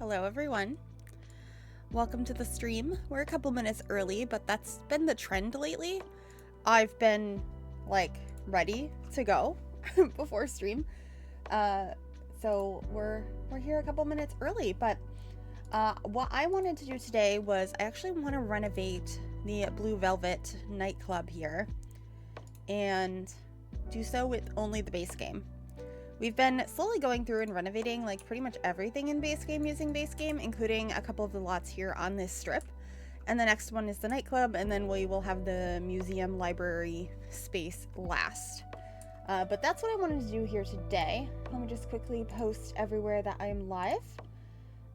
Hello everyone. Welcome to the stream. We're a couple minutes early, but that's been the trend lately. I've been like ready to go before stream. So we're here a couple minutes early, but what I wanted to do today was I actually want to renovate the Blue Velvet Nightclub here and do so with only the base game. We've been slowly going through and renovating like pretty much everything in base game using base game, including a couple of the lots here on this strip. And the next one is the nightclub, and then we will have the museum library space last. But that's what I wanted to do here today. Let me just quickly post everywhere that I'm live,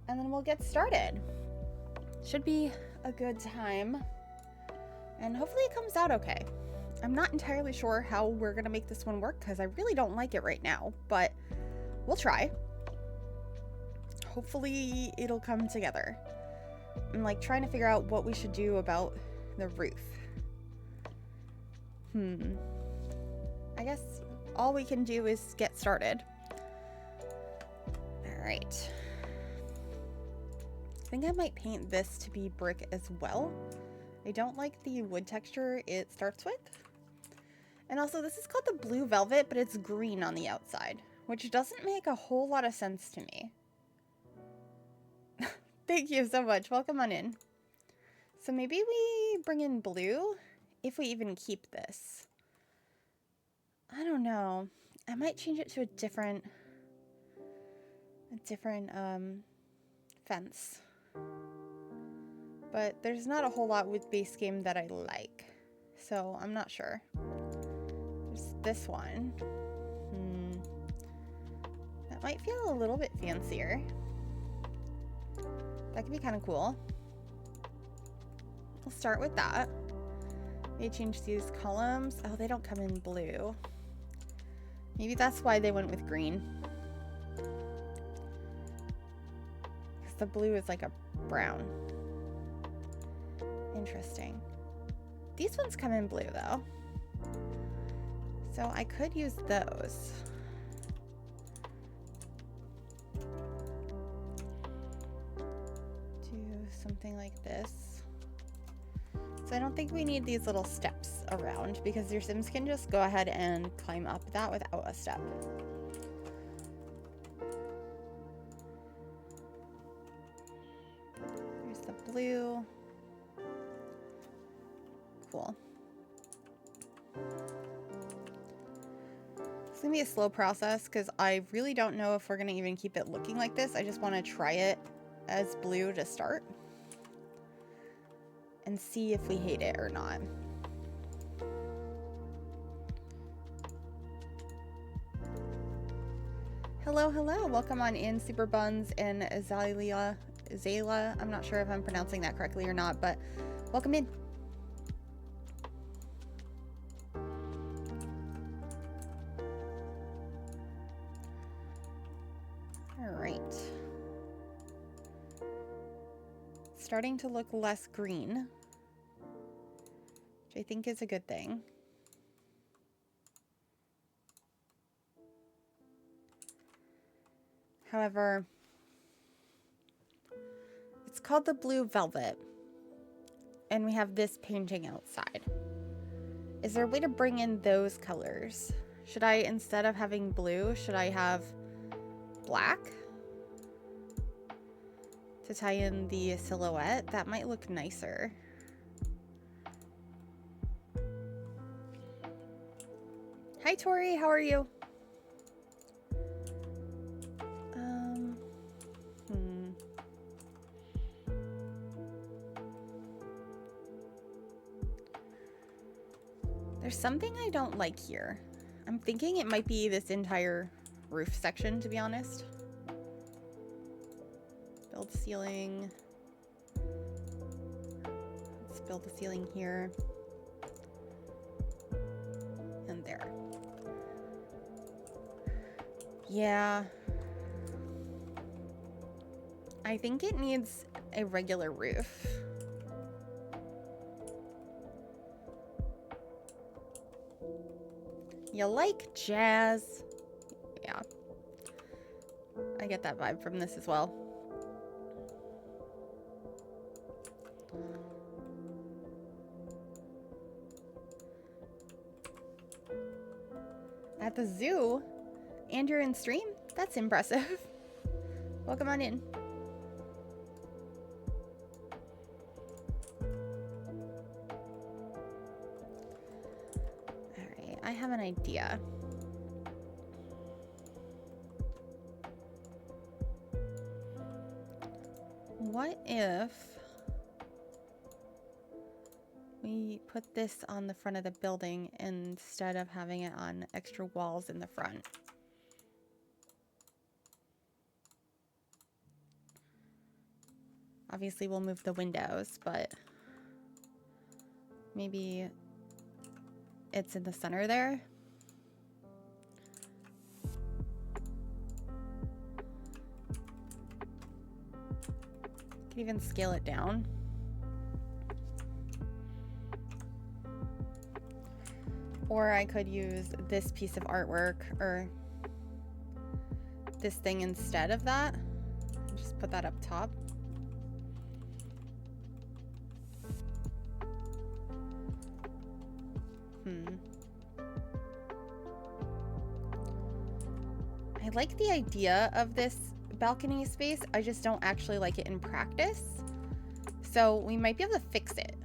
and then we'll get started. Should be a good time, and hopefully it comes out okay. I'm not entirely sure how we're gonna make this one work because I really don't like it right now, but we'll try. Hopefully it'll come together. I'm like trying to figure out what we should do about the roof. I guess all we can do is get started. All right. I think I might paint this to be brick as well. I don't like the wood texture it starts with. And also, this is called the Blue Velvet, but it's green on the outside, which doesn't make a whole lot of sense to me. Thank you so much. Welcome on in. So maybe we bring in blue, if we even keep this. I don't know. I might change it to a different fence. But there's not a whole lot with base game that I like, so I'm not sure. There's this one. That might feel a little bit fancier. That could be kind of cool. We'll start with that. They changed these columns. Oh, they don't come in blue. Maybe that's why they went with green. Because the blue is like a brown. Interesting. These ones come in blue though. So I could use those. Do something like this. So I don't think we need these little steps around because your Sims can just go ahead and climb up that without a step. Here's the blue. Cool. It's gonna be a slow process because I really don't know if we're gonna even keep it looking like this. I just want to try it as blue to start and see if we hate it or not. Hello, hello. Welcome on in, Super Buns and Azalea. I'm not sure if I'm pronouncing that correctly or not, but welcome in. Starting to look less green, which I think is a good thing. However, it's called the Blue Velvet, and we have this painting outside. Is there a way to bring in those colors? Should I, instead of having blue, should I have black? To tie in the silhouette, that might look nicer. Hi Tori, how are you? There's something I don't like here. I'm thinking it might be this entire roof section, to be honest. Build ceiling. Let's build the ceiling here. And there. Yeah. I think it needs a regular roof. You like jazz? Yeah. I get that vibe from this as well. the zoo and you're in stream? That's impressive. Welcome on in. Alright, I have an idea. What if we put this on the front of the building instead of having it on extra walls in the front? Obviously, we'll move the windows, but maybe it's in the center there. Can even scale it down. Or I could use this piece of artwork or this thing instead of that. Just put that up top. I like the idea of this balcony space. I just don't actually like it in practice. So we might be able to fix it.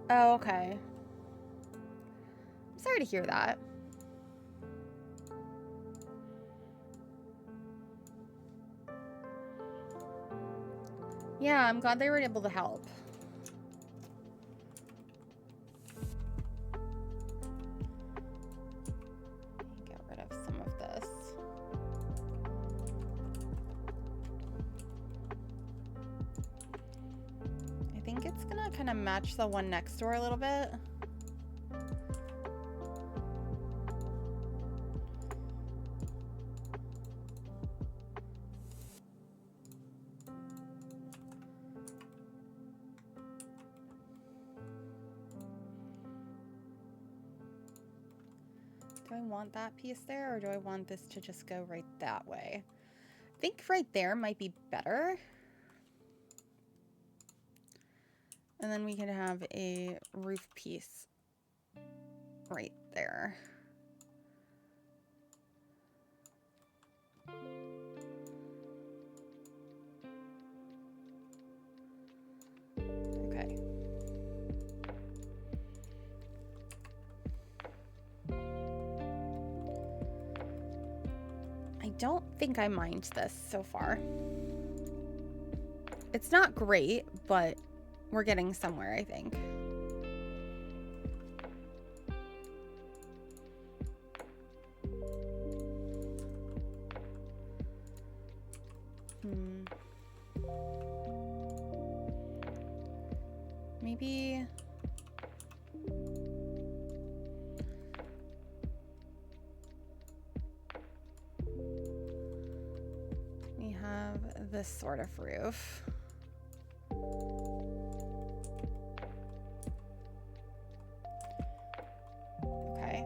Oh, okay. I'm sorry to hear that. Yeah, I'm glad they were able to help. Get rid of some of this. I think it's gonna kind of match the one next door a little bit. Do I want that piece there, or do I want this to just go right that way? I think right there might be better. And then we can have a roof piece right there. Okay. I don't think I mind this so far. It's not great, but we're getting somewhere, I think. Maybe we have this sort of roof. Okay.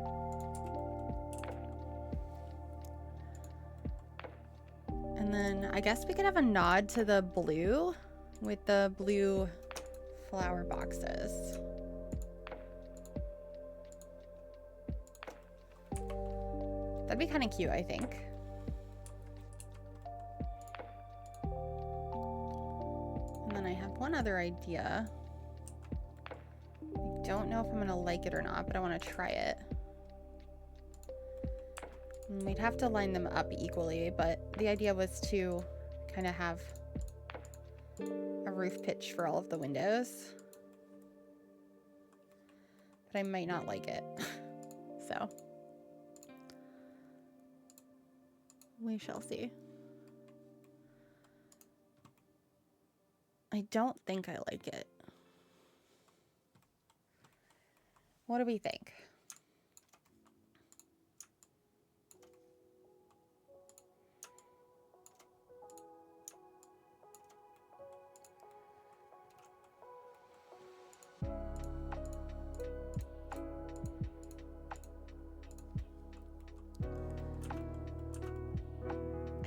And then I guess we could have a nod to the blue with the blue flower boxes. That'd be kind of cute, I think. And then I have one other idea. I don't know if I'm gonna like it or not, but I want to try it. And we'd have to line them up equally, but the idea was to kind of have a roof pitch for all of the windows. But I might not like it. So we shall see. I don't think I like it. What do we think?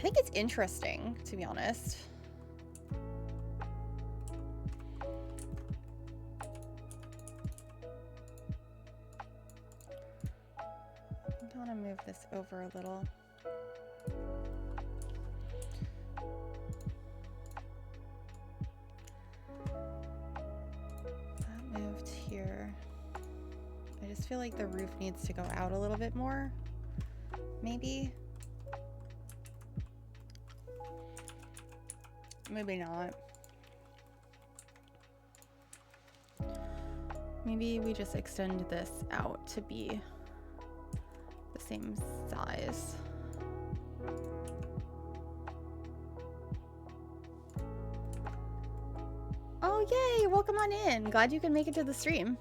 think it's interesting, to be honest. I want to move this over a little. That moved here. I just feel like the roof needs to go out a little bit more, maybe. Maybe not. Maybe we just extend this out to be the same size. Oh, yay! Welcome on in. Glad you can make it to the stream.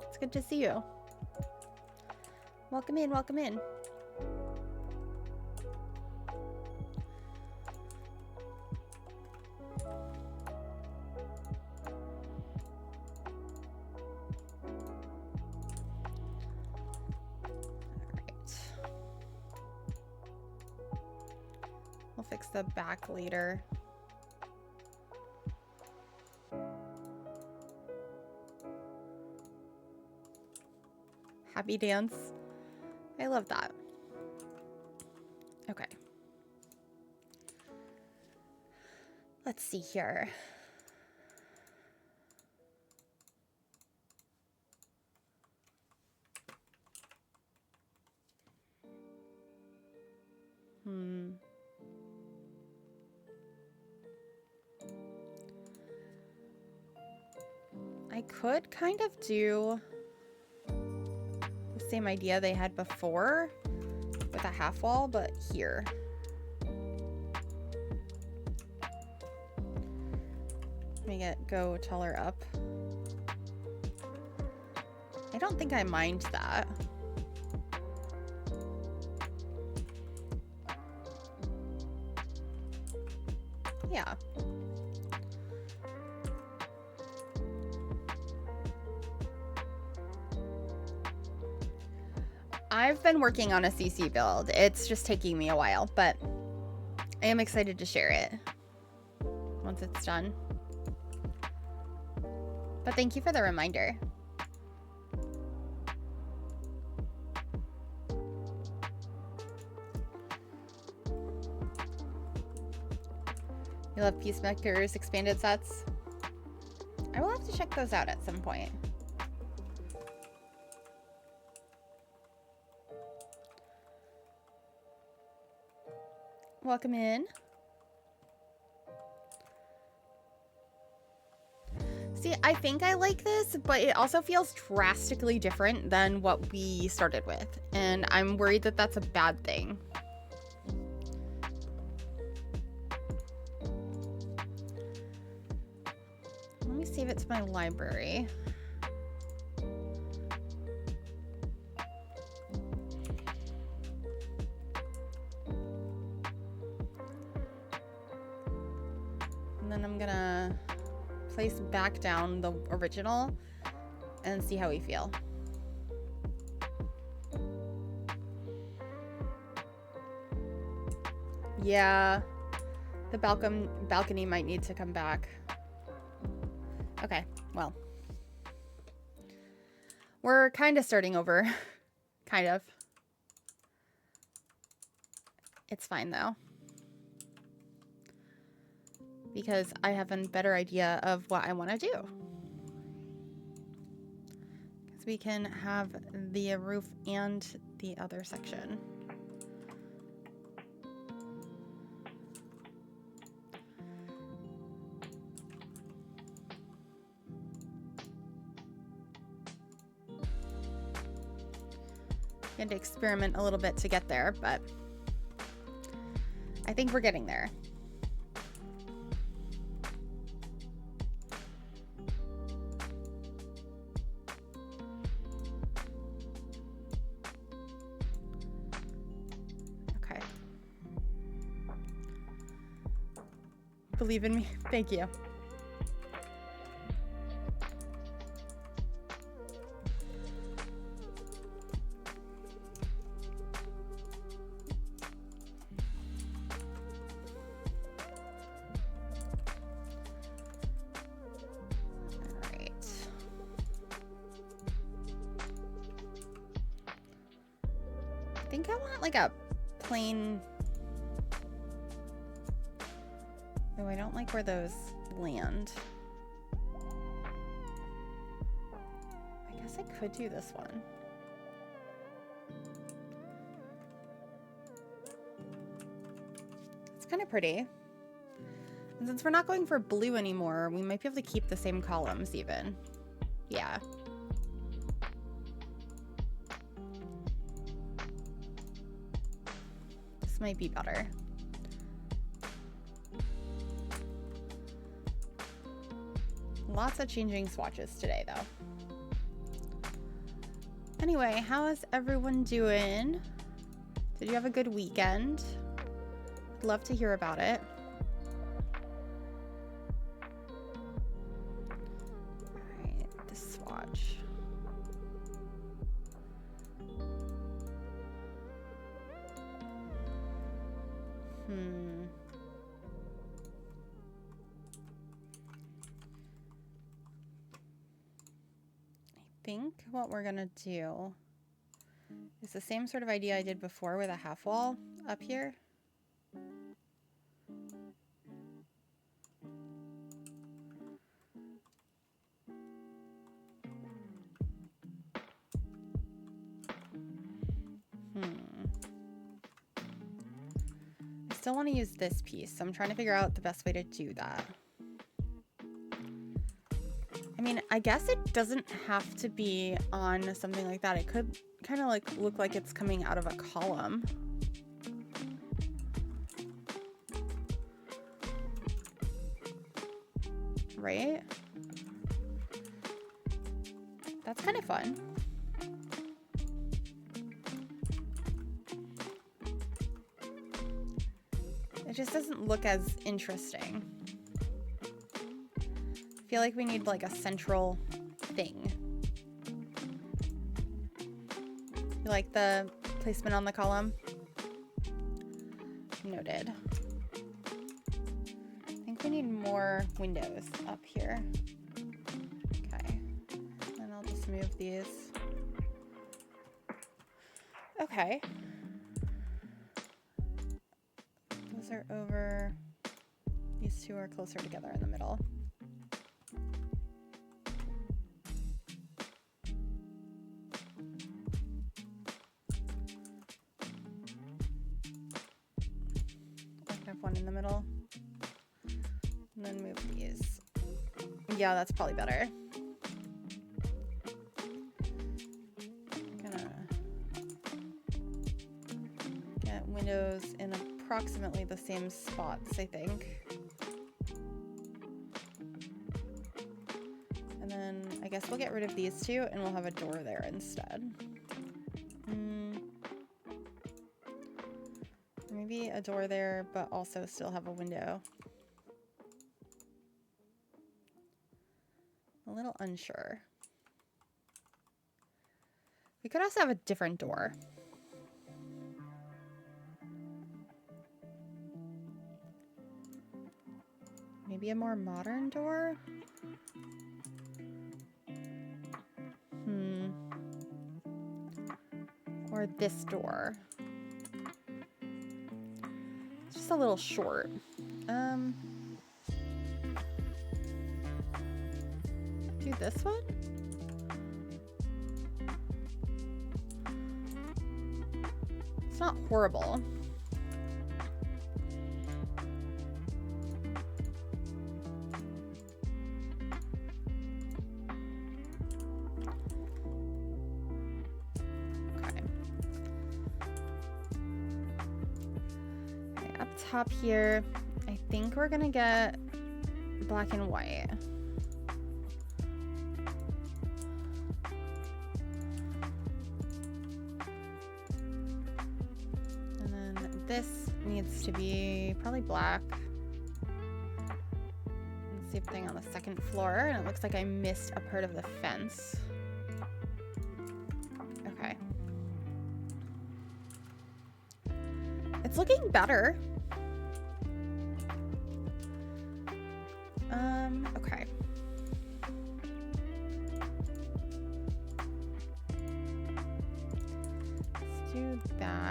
It's good to see you. Welcome in, welcome in. We'll fix the back later. Happy dance. I love that. Okay. Let's see here. I could kind of do the same idea they had before with a half wall, but here. Make it go taller up. I don't think I mind that. Yeah. I've been working on a CC build. It's just taking me a while, but I am excited to share it once it's done. But thank you for the reminder. You love Peacemaker's expanded sets? I will have to check those out at some point. Welcome in. See, I think I like this, but it also feels drastically different than what we started with. And I'm worried that that's a bad thing. Let me save it to my library. And then I'm gonna place back down the original and see how we feel. Yeah, the balcony might need to come back. Okay, well, we're kind of starting over. Kind of. It's fine though, because I have a better idea of what I want to do. Because we can have the roof and the other section. We had to experiment a little bit to get there, but I think we're getting there. Okay. Believe in me. Thank you. think I want like a plain... Oh, I don't like where those land. I guess I could do this one. It's kind of pretty. And since we're not going for blue anymore, we might be able to keep the same columns even. Yeah. This might be better. Lots of changing swatches today, though. Anyway, how is everyone doing? Did you have a good weekend? Love to hear about it. All right, this swatch. I think what we're gonna do is the same sort of idea I did before with a half wall up here. I still want to use this piece, so I'm trying to figure out the best way to do that. I mean, I guess it doesn't have to be on something like that. It could kind of like look like it's coming out of a column. Right? That's kind of fun. It just doesn't look as interesting. I feel like we need like a central thing. You like the placement on the column? Noted. I think we need more windows up here. Okay. And I'll just move these. Okay. Those are over. These two are closer together in the middle. One in the middle, and then move these. Yeah, that's probably better. I'm gonna get windows in approximately the same spots, I think. And then I guess we'll get rid of these two and we'll have a door there instead. Maybe a door there, but also still have a window. A little unsure. We could also have a different door. Maybe a more modern door? Or this door. A little short. Do this one? It's not horrible. Top here, I think we're gonna get black and white. And then this needs to be probably black. And same thing on the second floor, and it looks like I missed a part of the fence. Okay. It's looking better. Okay. Let's do that.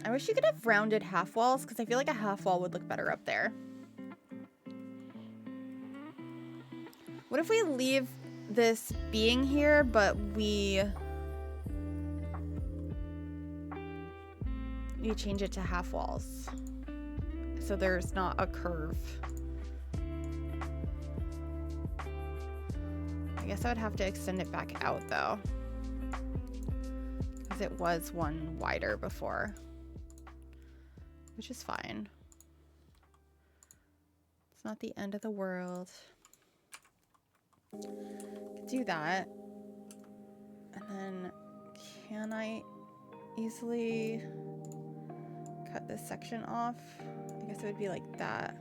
I wish you could have rounded half walls because I feel like a half wall would look better up there. What if we leave this being here, but we change it to half walls so there's not a curve? I guess I would have to extend it back out though, because it was one wider before, which is fine. It's not the end of the world. Do that. And then can I easily cut this section off? I guess it would be like that.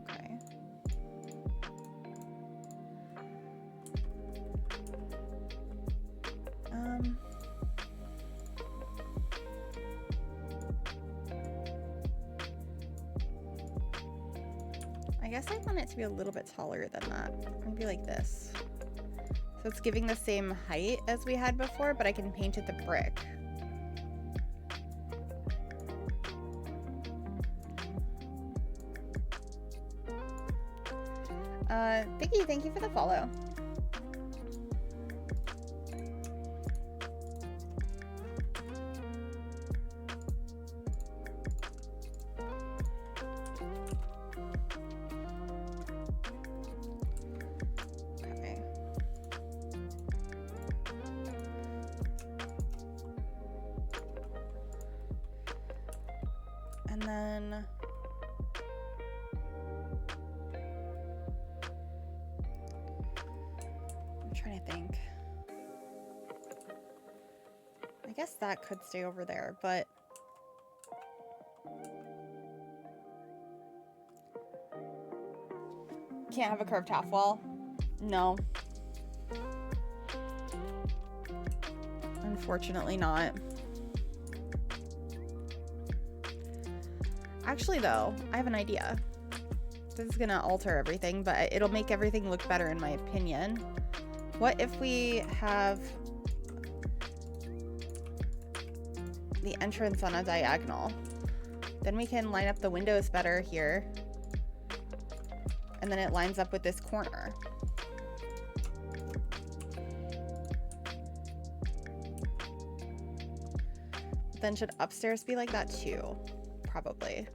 Okay. I guess I want it to be a little bit taller than that. Maybe like this. So it's giving the same height as we had before, but I can paint it the brick. Vicky, thank you for the follow. And then I'm trying to think. I guess that could stay over there, but can't have a curved half wall. No. Unfortunately not. Actually, though, I have an idea. This is gonna alter everything, but it'll make everything look better in my opinion. What if we have the entrance on a diagonal? Then we can line up the windows better here. And then it lines up with this corner. Then should upstairs be like that too? Probably.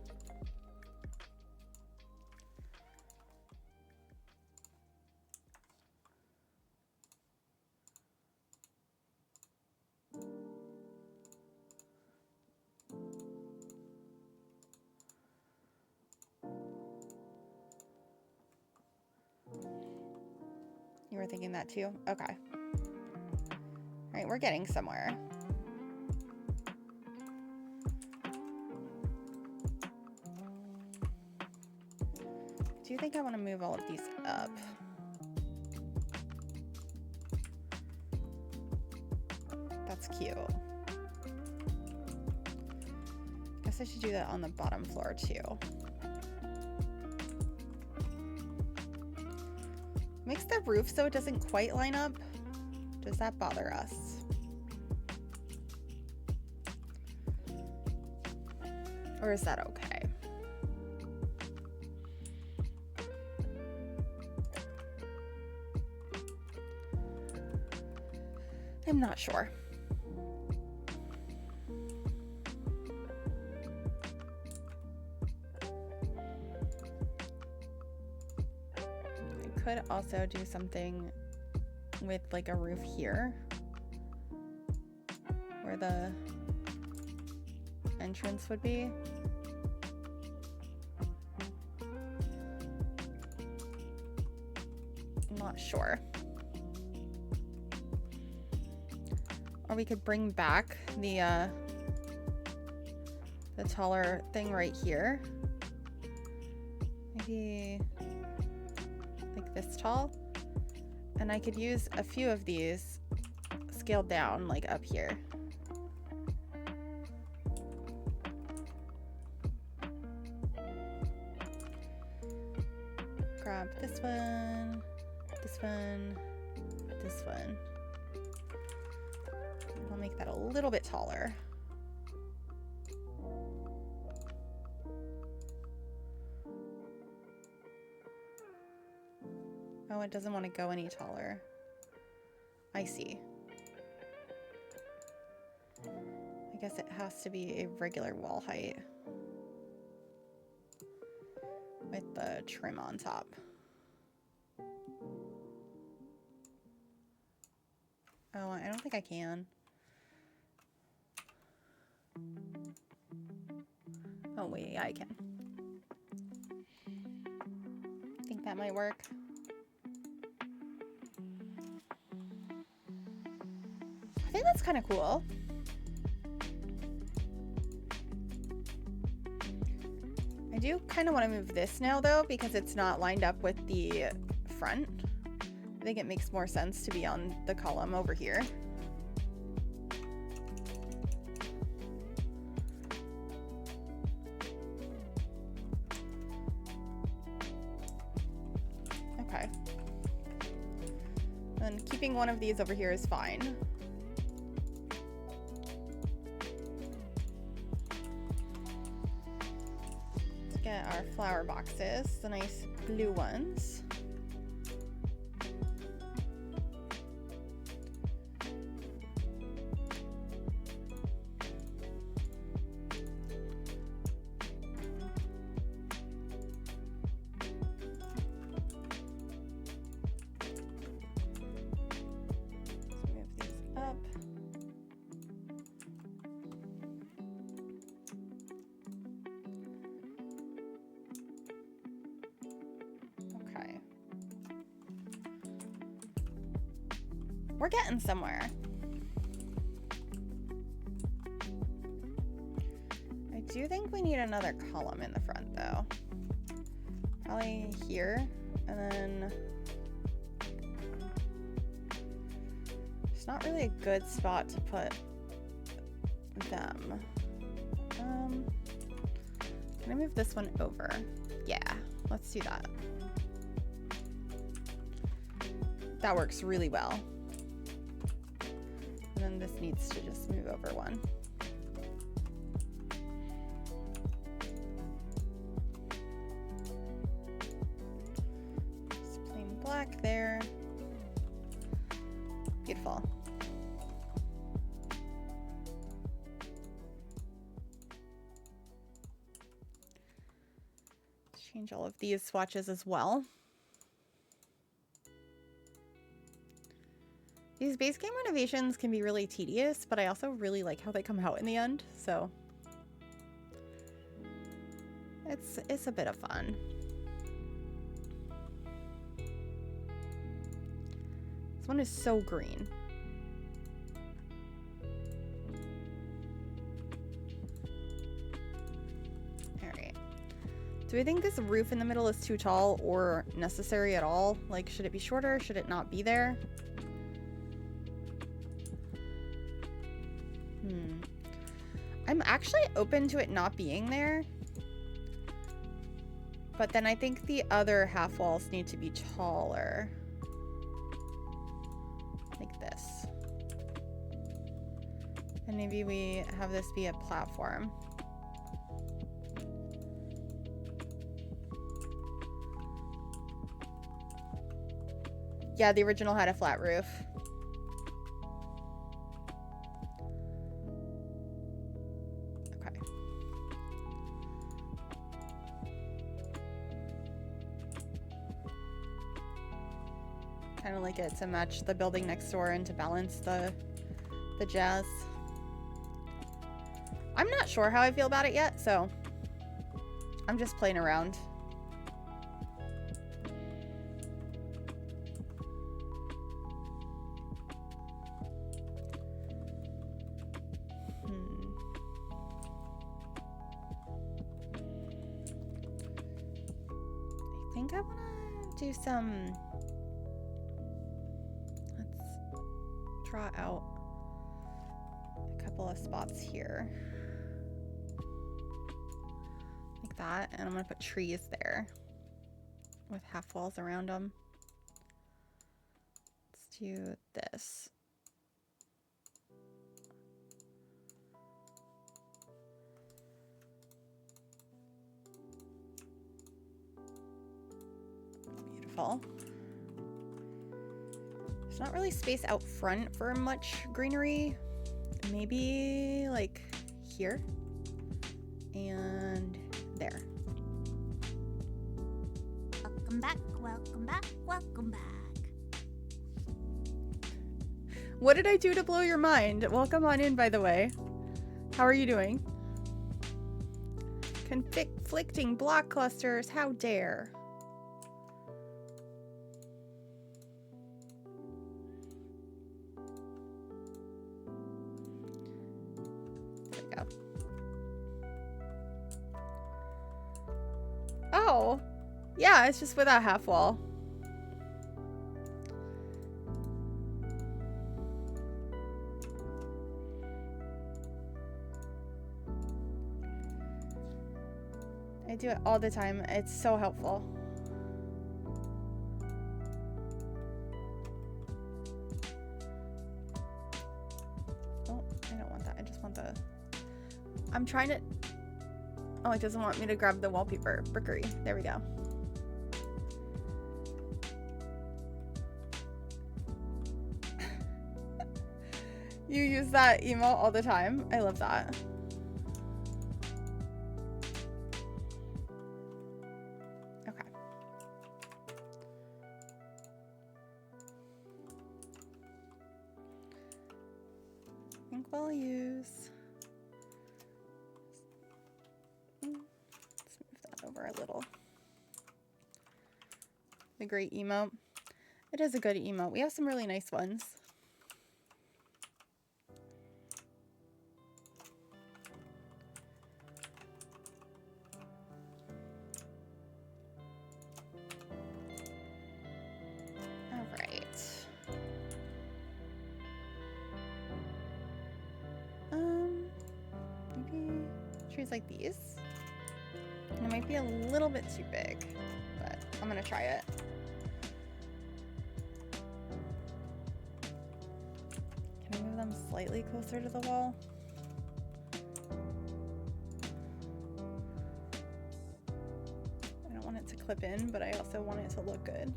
You were thinking that too? Okay. All right, we're getting somewhere. Do you think I want to move all of these up? That's cute. Guess I should do that on the bottom floor too. Makes the roof so it doesn't quite line up. Does that bother us? Or is that okay? I'm not sure. I could also do something with like a roof here where the entrance would be. I'm not sure. Or we could bring back the taller thing right here. Maybe like this tall. And I could use a few of these scaled down, like up here. grab this one, this one, this one. I'll make that a little bit taller. Oh, it doesn't want to go any taller. I see. I guess it has to be a regular wall height with the trim on top. Oh, I don't think I can. Oh, wait, yeah, I can. I think that might work. I think that's kind of cool. I do kind of want to move this now, though, because it's not lined up with the front. I think it makes more sense to be on the column over here. Okay. And keeping one of these over here is fine. Let's get our flower boxes, the nice blue ones. We're getting somewhere. I do think we need another column in the front, though. Probably here, and then it's not really a good spot to put them. Can I move this one over? Yeah, let's do that. That works really well. And then this needs to just move over one. Just plain black there. Beautiful. Change all of these swatches as well. These base game renovations can be really tedious, but I also really like how they come out in the end, so it's a bit of fun. This one is so green. All right. Do we think this roof in the middle is too tall or necessary at all? Like, should it be shorter? Should it not be there? I'm actually open to it not being there. But then I think the other half walls need to be taller. Like this. And maybe we have this be a platform. Yeah, the original had a flat roof. Kind of like it to match the building next door and to balance the jazz. I'm not sure how I feel about it yet, so I'm just playing around. I think I want to do some... draw out a couple of spots here like that, and I'm gonna put trees there. with half walls around them. Let's do this. Beautiful. There's not really space out front for much greenery. Maybe like here and there. Welcome back, welcome back, welcome back. What did I do to blow your mind? Welcome on in, by the way. How are you doing? Conflicting block clusters, how dare. There we go. Oh, yeah, it's just without half wall. I do it all the time. It's so helpful. Oh, I don't want that. I just want the... I'm trying to... Oh, it doesn't want me to grab the wallpaper. Brickery. There we go. You use that emote all the time. I love that. We'll use. Let's move that over a little. The great emote. It is a good emote. We have some really nice ones. All right. Maybe trees like these. And it might be a little bit too big, but I'm gonna try it. Can I move them slightly closer to the wall? I don't want it to clip in, but I also want it to look good.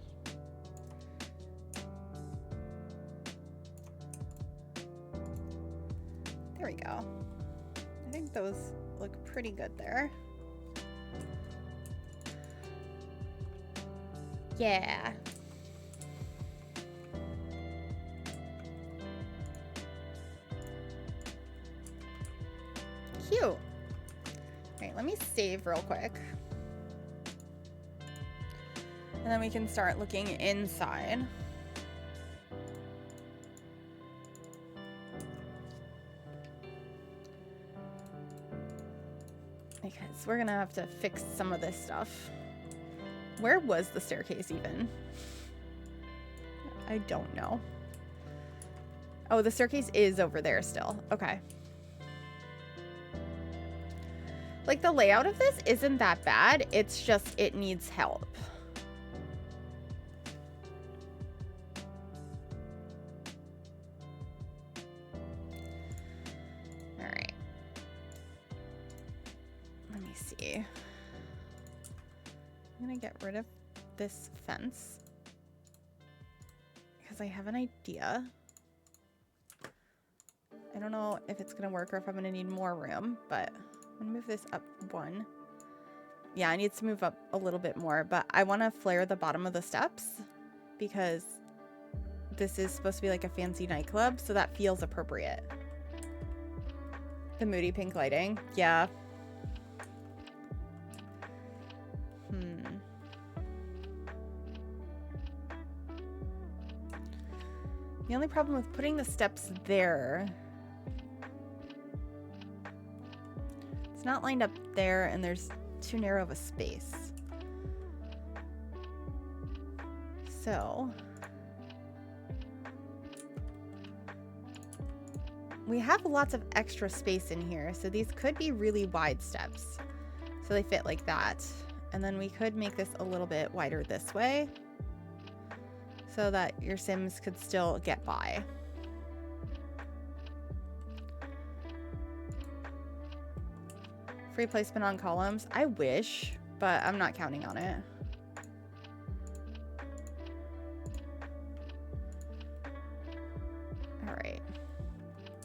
There we go. I think those look pretty good there. Yeah. Cute. All right, let me save real quick. And then we can start looking inside. Because we're gonna have to fix some of this stuff. Where was the staircase even? I don't know. Oh, the staircase is over there still. Okay. Like, the layout of this isn't that bad. It's just, it needs help. All right. Let me see. I'm gonna get rid of this fence because I have an idea. I don't know if it's gonna work or if I'm gonna need more room, but I'm gonna move this up one. Yeah, I need to move up a little bit more, but I want to flare the bottom of the steps because this is supposed to be like a fancy nightclub, so that feels appropriate. The moody pink lighting, yeah. The only problem with putting the steps there, it's not lined up there and there's too narrow of a space. So we have lots of extra space in here, so these could be really wide steps. So they fit like that. And then we could make this a little bit wider this way so that your Sims could still get by. Free placement on columns. I wish, but I'm not counting on it. All right.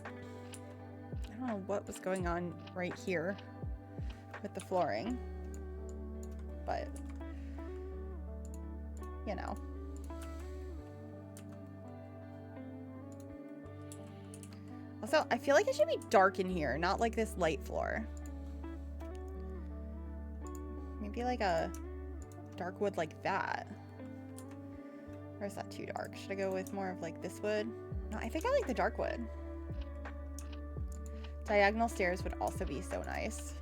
I don't know what was going on right here with the flooring, but you know. Also, I feel like it should be dark in here, not like this light floor. Maybe like a dark wood like that. Or is that too dark? Should I go with more of like this wood? No, I think I like the dark wood. Diagonal stairs would also be so nice.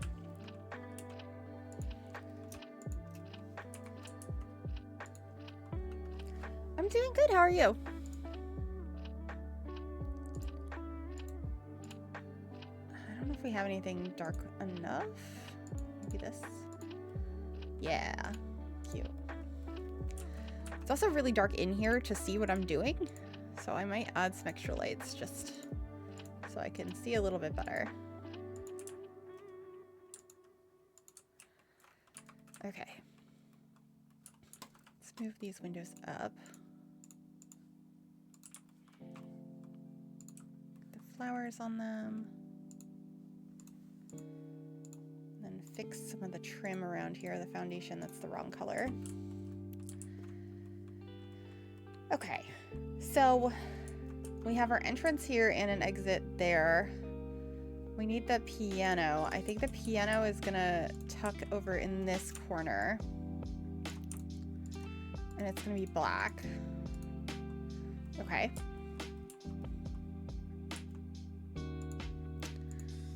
I'm doing good. How are you? I don't know if we have anything dark enough. Maybe this. Yeah, cute. It's also really dark in here to see what I'm doing, so I might add some extra lights just so I can see a little bit better. Okay. Let's move these windows up. The flowers on them. Then fix some of the trim around here, the foundation that's the wrong color. Okay, so we have our entrance here and an exit there. We need the piano. I think the piano is gonna tuck over in this corner. And it's gonna be black. Okay.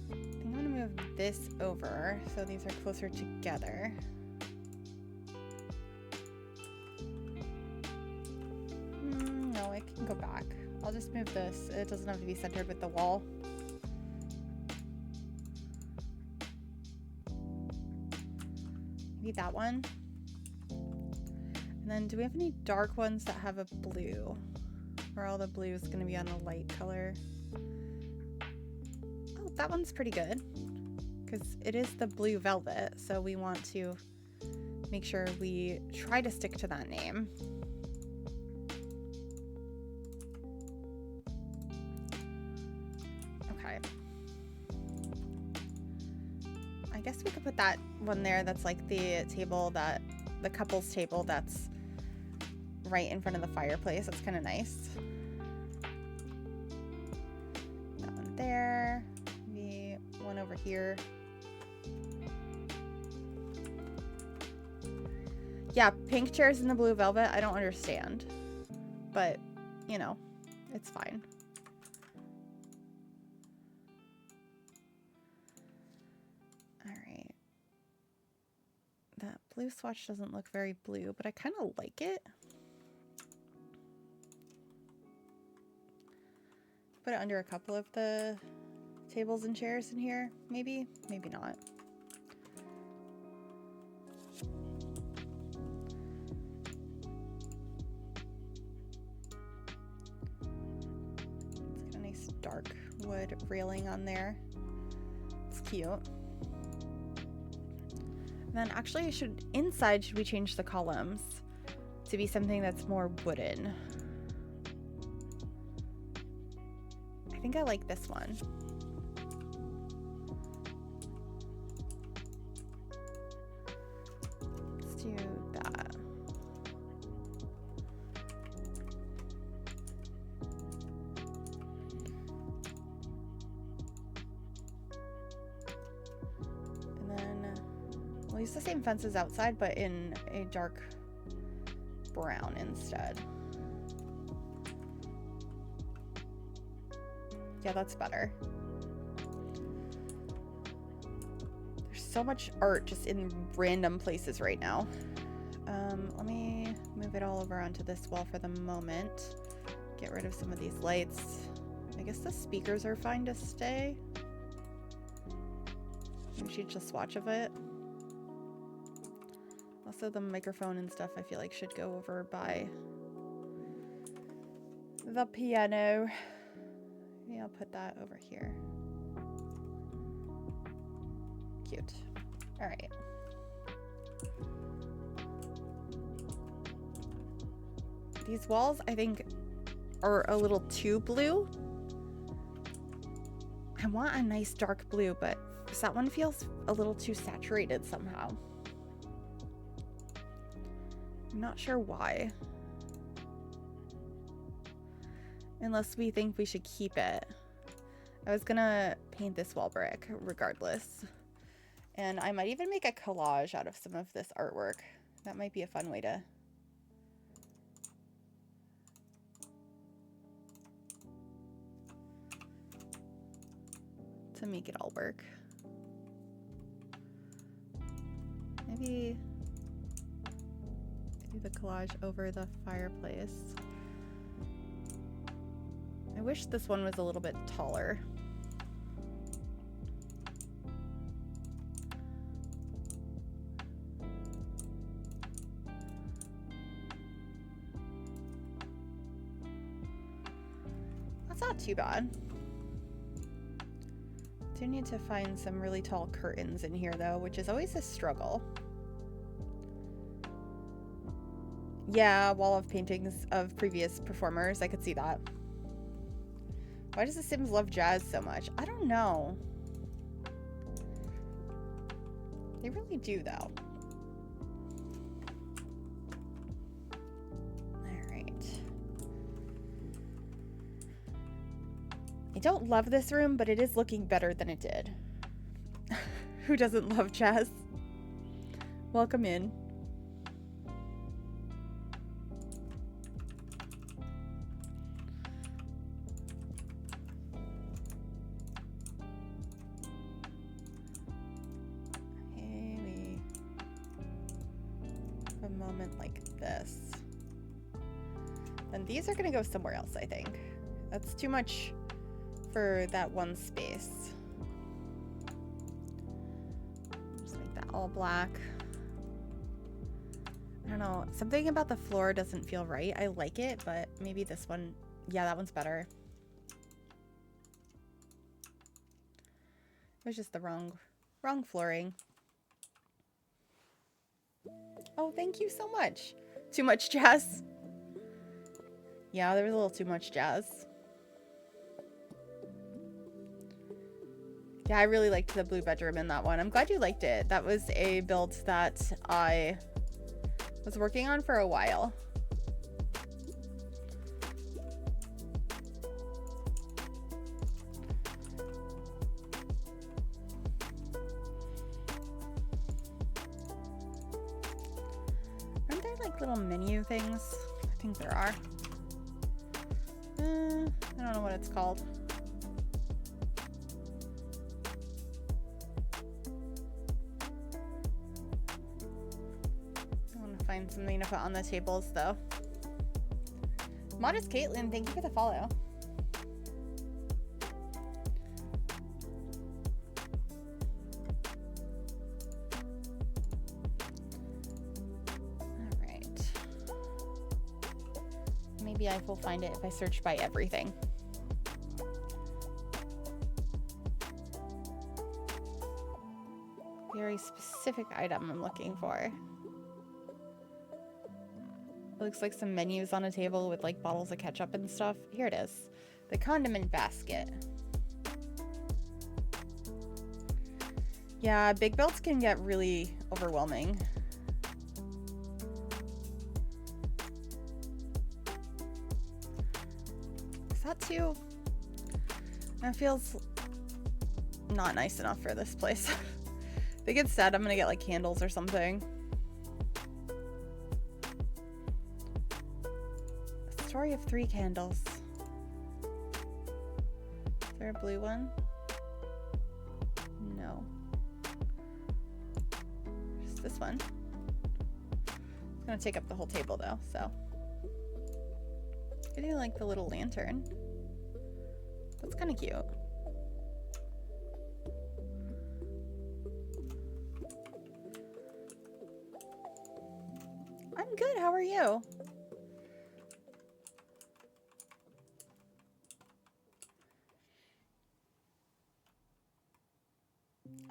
I'm gonna move this over so these are closer together. No, I can go back. I'll just move this. It doesn't have to be centered with the wall. Maybe that one. And then do we have any dark ones that have a blue? Or all the blue is going to be on a light color? Oh, that one's pretty good. Because it is the blue velvet, so we want to make sure we try to stick to that name. Okay. I guess we could put that one there that's like the table that, the couple's table that's right in front of the fireplace. That's kind of nice. That one there. Maybe one over here. Yeah, pink chairs in the blue velvet. I don't understand. But, you know, it's fine. Alright. That blue swatch doesn't look very blue, but I kind of like it. Put it under a couple of the tables and chairs in here. Maybe, maybe not. It's got a nice dark wood railing on there. It's cute. And then actually inside should we change the columns to be something that's more wooden? I think I like this one. Let's do that. And then we'll use the same fences outside, but in a dark brown instead. Yeah, that's better. There's so much art just in random places right now. Let me move it all over onto this wall for the moment. Get rid of some of these lights. I guess the speakers are fine to stay. Maybe we should just swatch of it. Also, the microphone and stuff I feel like should go over by the piano. Maybe I'll put that over here. Cute. All right. These walls, I think, are a little too blue. I want a nice dark blue, but that one feels a little too saturated somehow. I'm not sure why. Unless we think we should keep it. I was gonna paint this wall brick regardless. And I might even make a collage out of some of this artwork. That might be a fun way to make it all work. Maybe do the collage over the fireplace. I wish this one was a little bit taller. That's not too bad. Do need to find some really tall curtains in here though, which is always a struggle. Yeah, wall of paintings of previous performers. I could see that. Why does the Sims love jazz so much? I don't know. They really do though. I don't love this room, but it is looking better than it did. Who doesn't love jazz? Welcome in. Okay, we have a moment like this. And these are gonna go somewhere else, I think. That's too much for that one space. Just make that all black. I don't know, something about the floor doesn't feel right. I like it, but maybe this one, yeah, that one's better. It was just the wrong flooring. Oh, thank you so much. Too much jazz. Yeah, there was a little too much jazz. Yeah, I really liked the blue bedroom in that one. I'm glad you liked it. That was a build that I was working on for a while. Aren't there like little menu things? I think there are. I don't know what it's called. Find something to put on the tables though. Modest Caitlin, thank you for the follow. All right. Maybe I will find it if I search by everything. Very specific item I'm looking for. It looks like some menus on a table with like bottles of ketchup and stuff. Here it is. The condiment basket. Yeah, big builds can get really overwhelming. Is that too? That feels not nice enough for this place. I think instead I'm gonna get like candles or something. Story of 3 candles. Is there a blue one? No. Just this one. It's gonna take up the whole table though, so. I do like the little lantern. That's kind of cute. I'm good. How are you?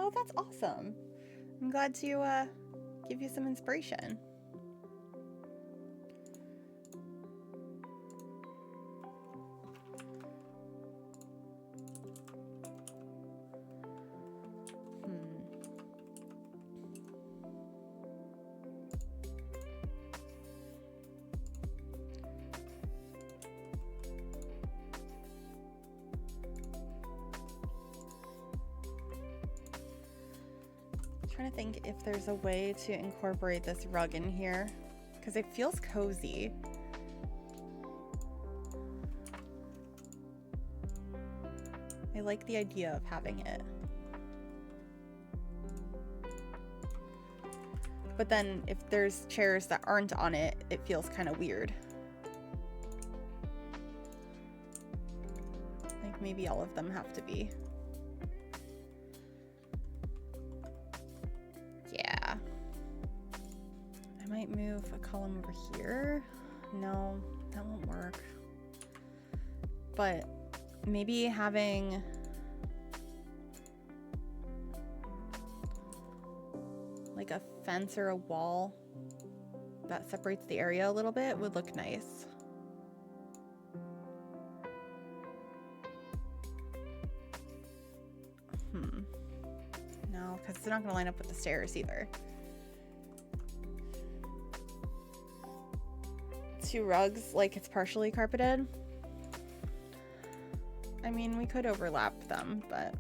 Oh, that's awesome. I'm glad to give you some inspiration. Trying to think if there's a way to incorporate this rug in here because it feels cozy. I like the idea of having it. But then if there's chairs that aren't on it, it feels kind of weird. Like maybe all of them have to be. Yeah. I might move a column over here. No, that won't work. But maybe having like a fence or a wall that separates the area a little bit would look nice. No, because it's not going to line up with the stairs either. 2 rugs, like it's partially carpeted. I mean, we could overlap them, but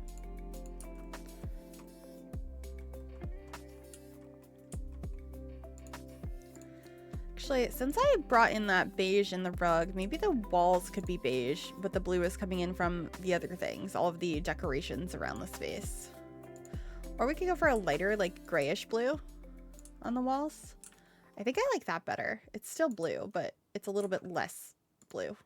actually, since I brought in that beige in the rug, maybe the walls could be beige, but the blue is coming in from the other things, all of the decorations around the space. Or we could go for a lighter, like grayish blue on the walls. I think I like that better. It's still blue, but it's a little bit less blue.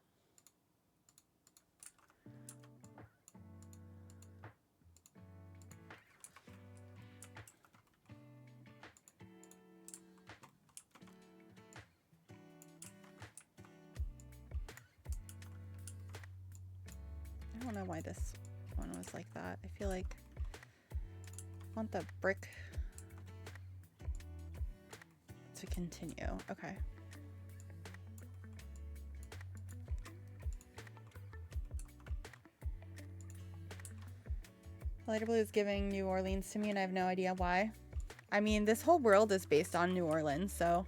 I don't know why this one was like that. I feel like I want the brick to continue. Okay. Lighter blue is giving New Orleans to me, and I have no idea why. I mean, this whole world is based on New Orleans, so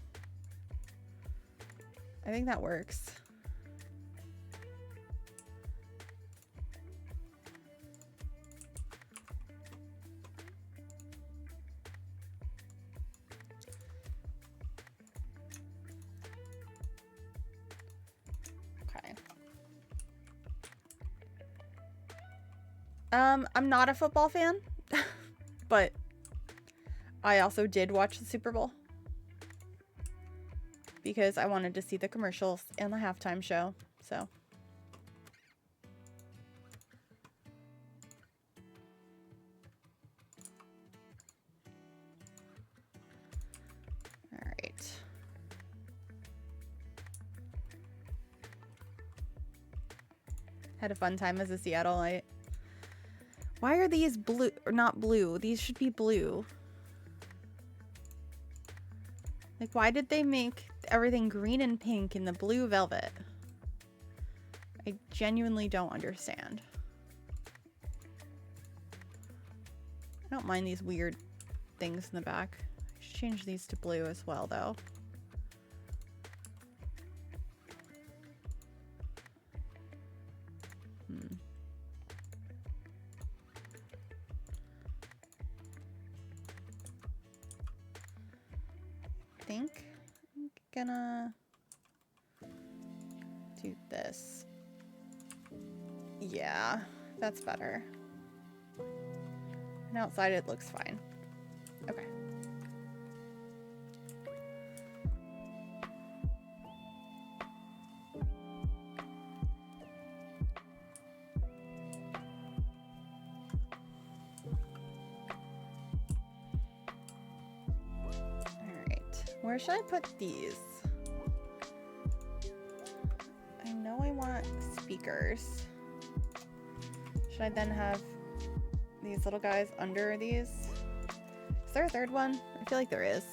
I think that works. I'm not a football fan, but I also did watch the Super Bowl because I wanted to see the commercials and the halftime show, so. All right. Had a fun time as a Seattleite. Why are these blue, or not blue? These should be blue. Like, why did they make everything green and pink in the blue velvet? I genuinely don't understand. I don't mind these weird things in the back. I should change these to blue as well, though. I think I'm gonna do this. Yeah, that's better. And outside it looks fine. Okay. All right. Where should I put these? I know I want speakers. Should I then have these little guys under these? Is there a third one? I feel like there is.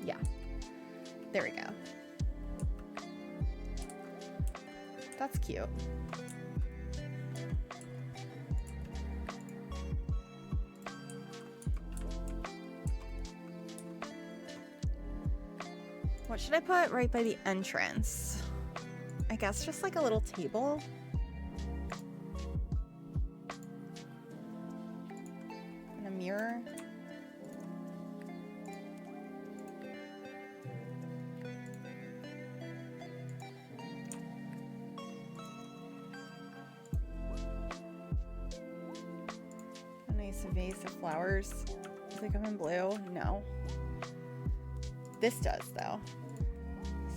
Yeah. There we go. That's cute. What should I put right by the entrance? I guess just like a little table. And a mirror. A nice vase of flowers. Do they come in blue? No. This does though.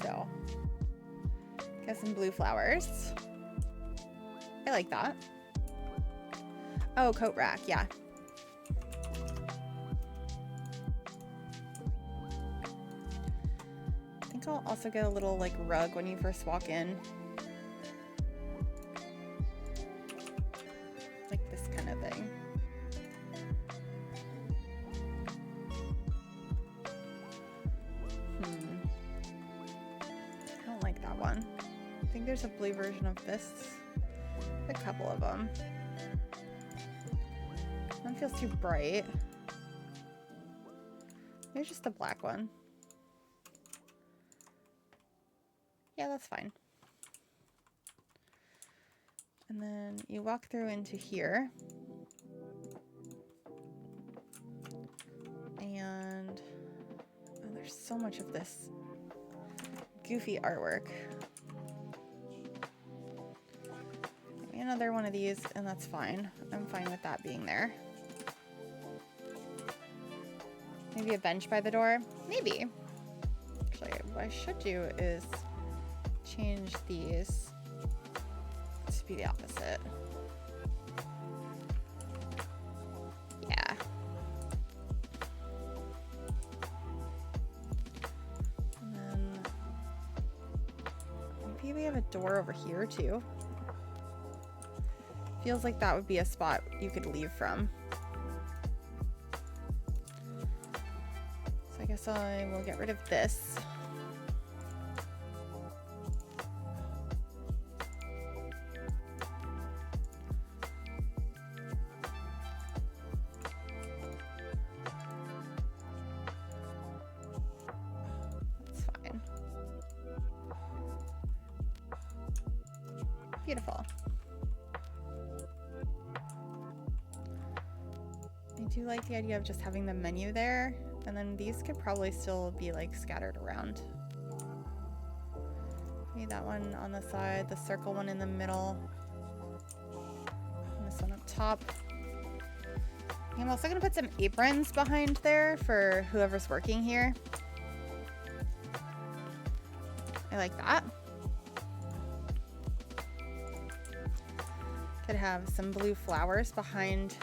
So, got some blue flowers. I like that. Oh, coat rack, yeah. I think I'll also get a little like rug when you first walk in. Like this kind of thing. I think there's a blue version of this. A couple of them. One feels too bright. There's just a black one. Yeah, that's fine. And then you walk through into here. And oh, there's so much of this goofy artwork. Another one of these, and that's fine. I'm fine with that being there. Maybe a bench by the door? Maybe. Actually, what I should do is change these to be the opposite. Yeah. And then maybe we have a door over here too. Feels like that would be a spot you could leave from. So I guess I will get rid of this. That's fine. Beautiful. I do like the idea of just having the menu there, and then these could probably still be like scattered around. Maybe that one on the side, the circle one in the middle, and this one up top. I'm also gonna put some aprons behind there for whoever's working here. I like that. Could have some blue flowers behind.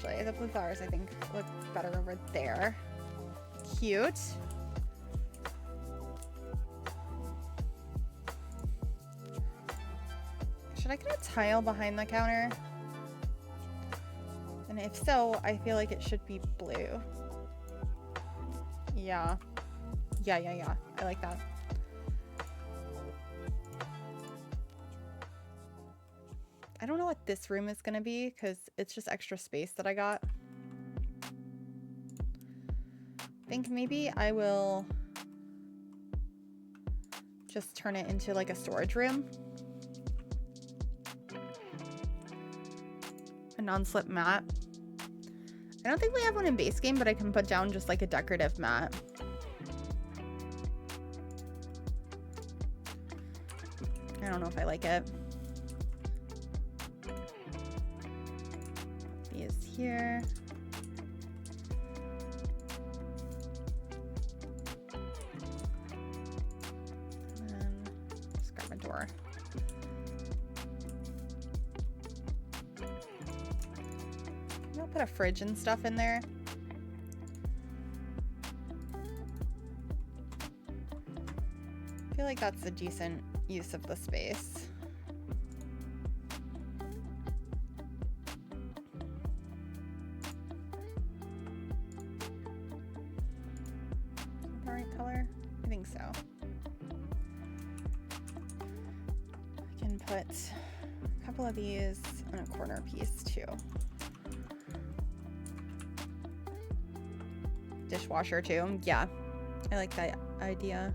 Actually, the blue flowers I think look better over there. Cute. Should I get a tile behind the counter? And if so, I feel like it should be blue. Yeah. Yeah. I like that. I don't know what this room is going to be because it's just extra space that I got. I think maybe I will just turn it into like a storage room. A non-slip mat. I don't think we have one in base game, but I can put down just like a decorative mat. I don't know if I like it. These here. And then just grab a door. I'll put a fridge and stuff in there. I feel like that's a decent use of the space. The right color? I think so. I can put a couple of these on a corner piece too. Dishwasher too. Yeah, I like that idea.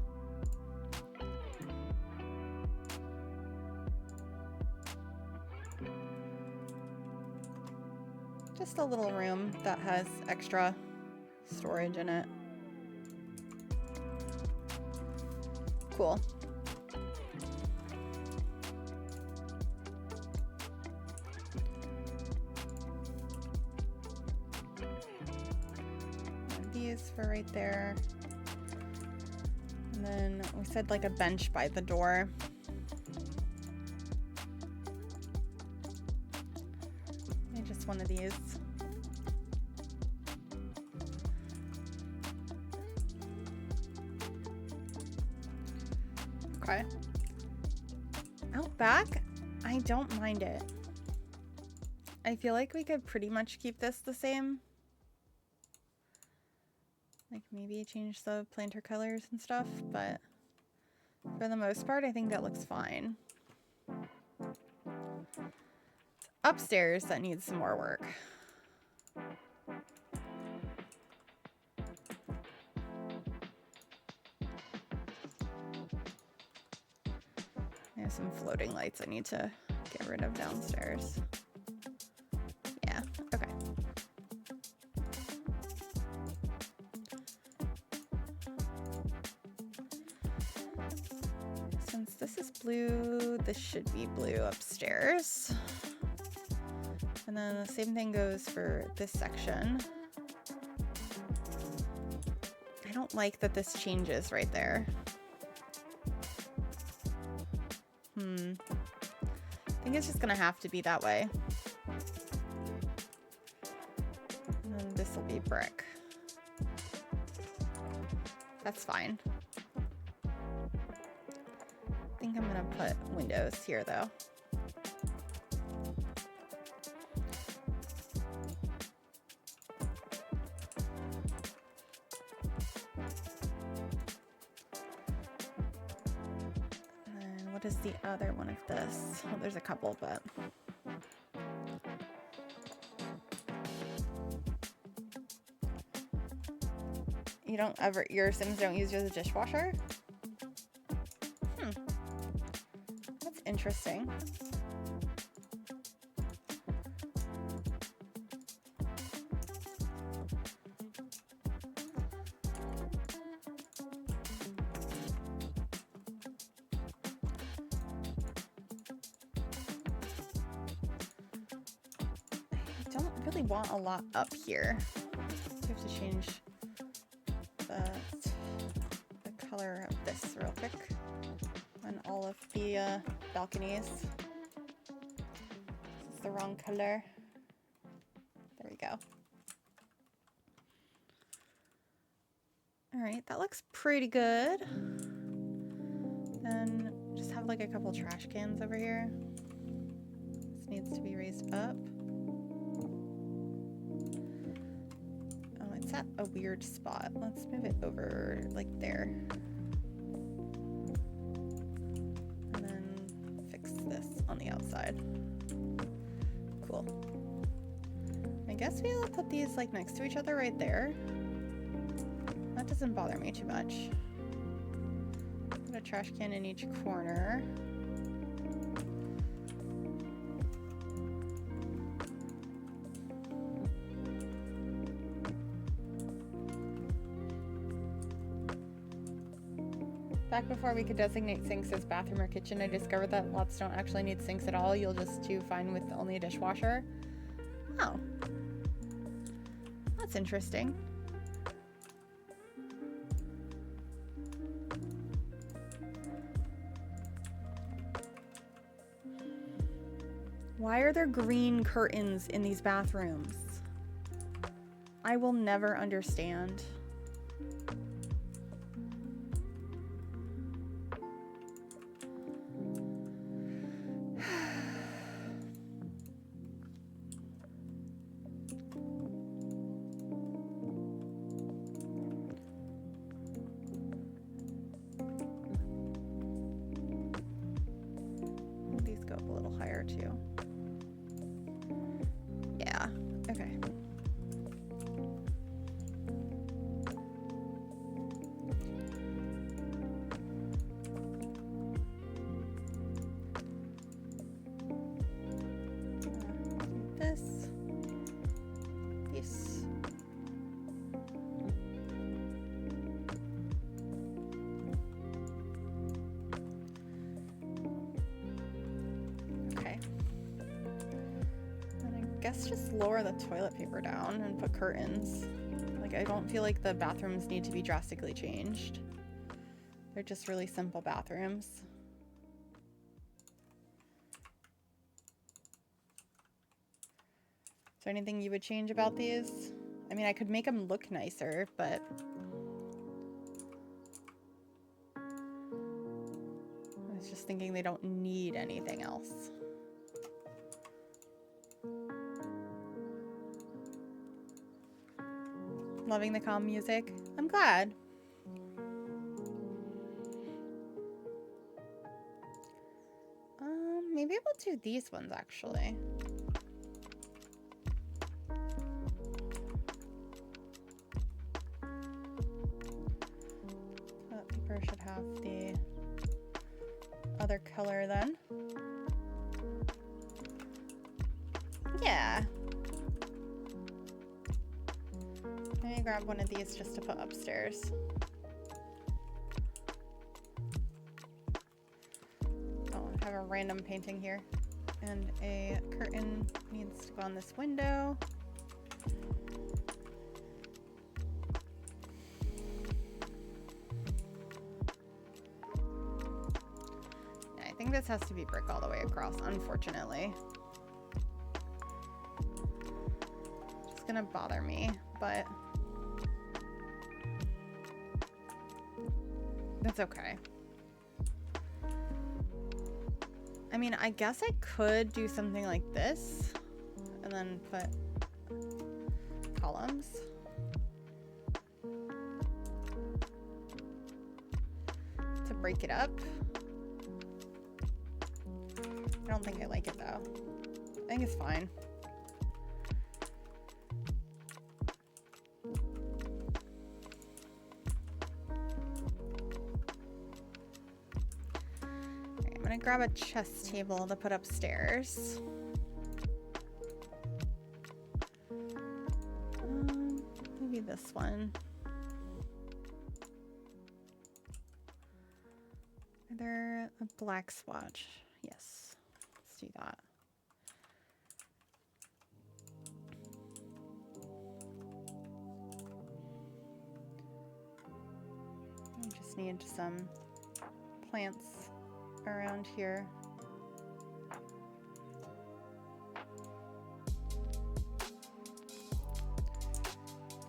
Just a little room that has extra storage in it. Cool. And these for right there. And then we said like a bench by the door. Maybe just one of these. Okay. Out back, I don't mind it. I feel like we could pretty much keep this the same. Like maybe change the planter colors and stuff, but for the most part, I think that looks fine. It's upstairs that needs some more work. There's some floating lights I need to get rid of downstairs. Yeah, okay. Since this is blue, this should be blue upstairs. And then the same thing goes for this section. I don't like that this changes right there. I think it's just gonna have to be that way. And then this will be brick. That's fine. I think I'm gonna put windows here though. What is the other one of this? Well, there's a couple, but you don't ever, your Sims don't use yours as a dishwasher? That's interesting. Really want a lot up here. So I have to change the color of this real quick on all of the balconies. This is the wrong color. There we go. All right, that looks pretty good. Then just have like a couple trash cans over here. This needs to be raised up. It's at a weird spot. Let's move it over like there. And then fix this on the outside. Cool. I guess we'll put these like next to each other right there. That doesn't bother me too much. Put a trash can in each corner. Back before we could designate sinks as bathroom or kitchen, I discovered that lots don't actually need sinks at all. You'll just do fine with only a dishwasher. Oh. That's interesting. Why are there green curtains in these bathrooms? I will never understand. These go up a little higher too. Yeah, okay. This. Yes. Okay. And I guess just lower the toilet paper down and put curtains. Like, I don't feel like the bathrooms need to be drastically changed. They're just really simple bathrooms. Is there anything you would change about these? I mean, I could make them look nicer, but I was just thinking they don't need anything else. Loving the calm music. I'm glad. Maybe we'll do these ones actually. Toilet paper should have the other color then. Yeah. Let me grab one of these just to put upstairs. Oh, I have a random painting here. And a curtain needs to go on this window. Yeah, I think this has to be brick all the way across, unfortunately. It's gonna bother me, but that's okay. I mean, I guess I could do something like this and then put columns. To break it up. I don't think I like it though. I think it's fine. I'm gonna grab a chess table to put upstairs. Maybe this one. Are there a black swatch? Yes, let's do that. I just need some plants around here.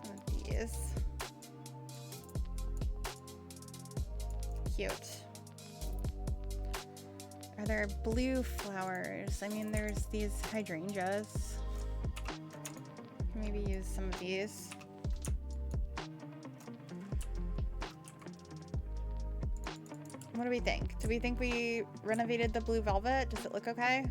Some of these. Cute. Are there blue flowers? I mean, there's these hydrangeas. Maybe use some of these. What do we think? Do we think we renovated the blue velvet? Does it look okay?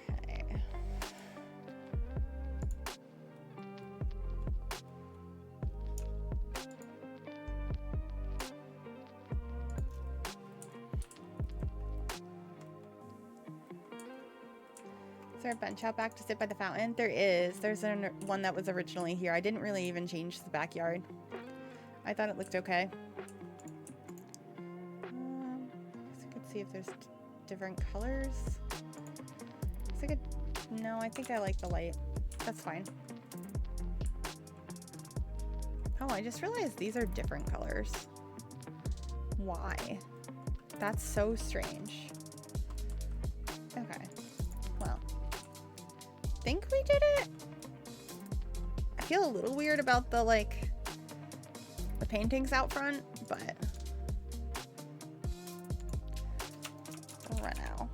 Okay. Is there a bench out back to sit by the fountain? There is. There's one that was originally here. I didn't really even change the backyard. I thought it looked okay. I guess I could see if there's different colors. It's like a, no, I think I like the light. That's fine. Oh, I just realized these are different colors. Why? That's so strange. Okay. Well, I think we did it. I feel a little weird about the, like, the paintings out front, but right now.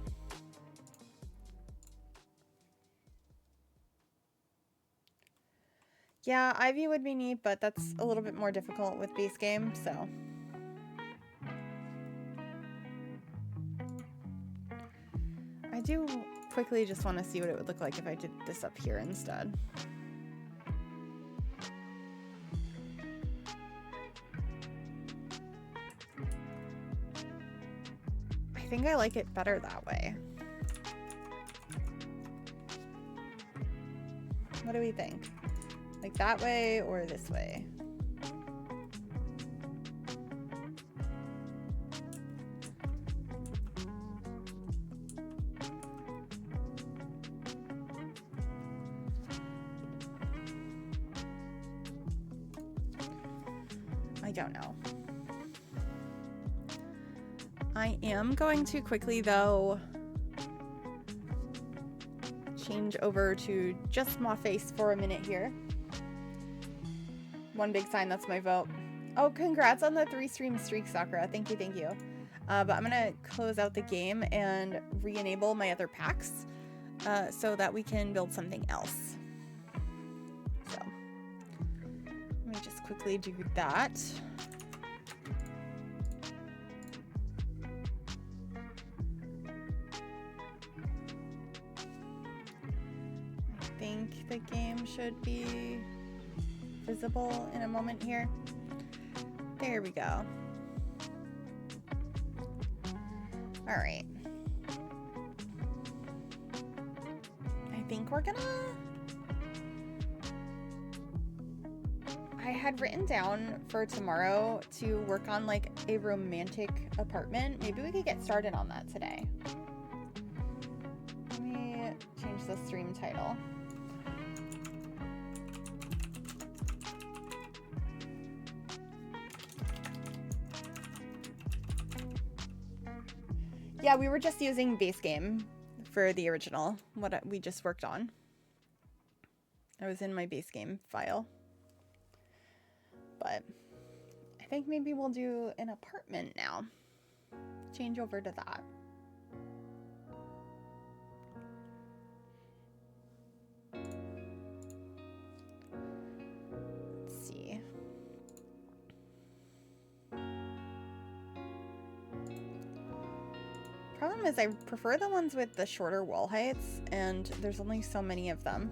Yeah, Ivy would be neat, but that's a little bit more difficult with base game, so. I do quickly just want to see what it would look like if I did this up here instead. I think I like it better that way. What do we think? Like that way or this way? I don't know. I am going to quickly, though, change over to just my face for a minute here. One big sign, that's my vote. Oh, congrats on the 3-stream streak, Sakura. Thank you, thank you. But I'm gonna close out the game and re-enable my other packs so that we can build something else. So, let me just quickly do that. I think the game should be visible in a moment here. There we go. All right. I think we're gonna... I had written down for tomorrow to work on like a romantic apartment. Maybe we could get started on that today. Let me change the stream title. Yeah, we were just using base game for the original, what we just worked on. I was in my base game file. But I think maybe we'll do an apartment now. Change over to that. Let's see. Problem is I prefer the ones with the shorter wall heights, and there's only so many of them.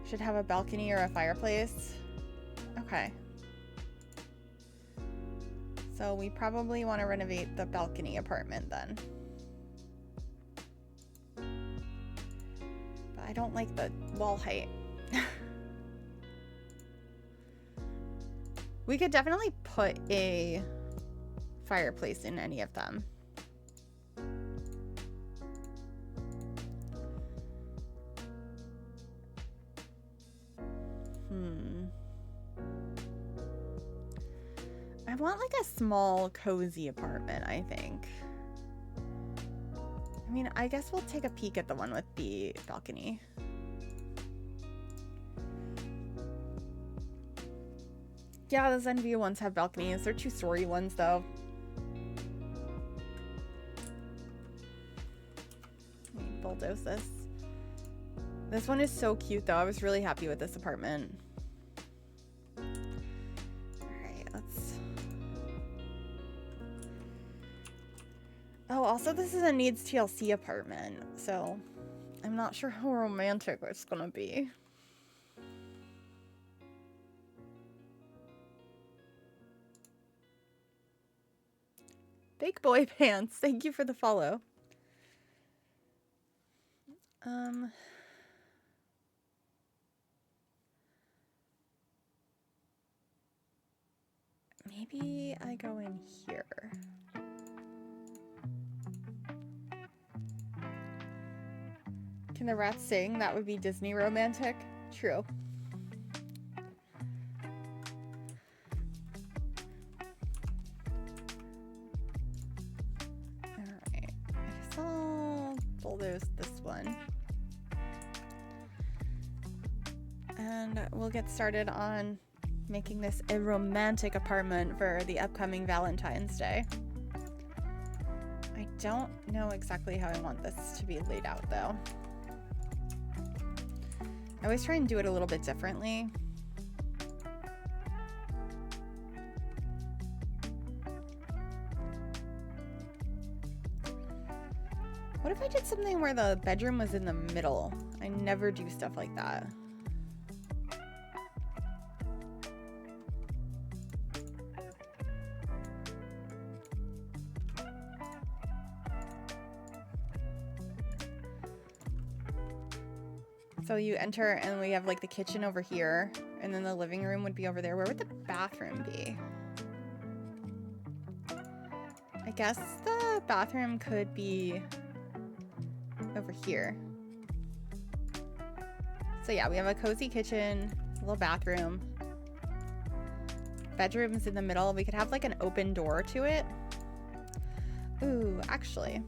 Should have a balcony or a fireplace. Okay. So we probably want to renovate the balcony apartment then. But I don't like the wall height. We could definitely put a fireplace in any of them. I want like a small, cozy apartment, I think. I mean, I guess we'll take a peek at the one with the balcony. Yeah, the Zenview ones have balconies. They're 2-story ones, though. Let me bulldoze this. This one is so cute, though. I was really happy with this apartment. Alright, let's... Oh, also, this is a Needs TLC apartment, so I'm not sure how romantic it's gonna be. Big boy pants. Thank you for the follow. Maybe I go in here. Can the rats sing? That would be Disney romantic. True. Alright. I guess I'll bulldoze this one. And we'll get started on making this a romantic apartment for the upcoming Valentine's Day. I don't know exactly how I want this to be laid out though. I always try and do it a little bit differently. What if I did something where the bedroom was in the middle? I never do stuff like that. So you enter and we have like the kitchen over here and then the living room would be over there. Where would the bathroom be? I guess the bathroom could be over here. So yeah, we have a cozy kitchen, a little bathroom. Bedroom's in the middle. We could have like an open door to it. Ooh, actually.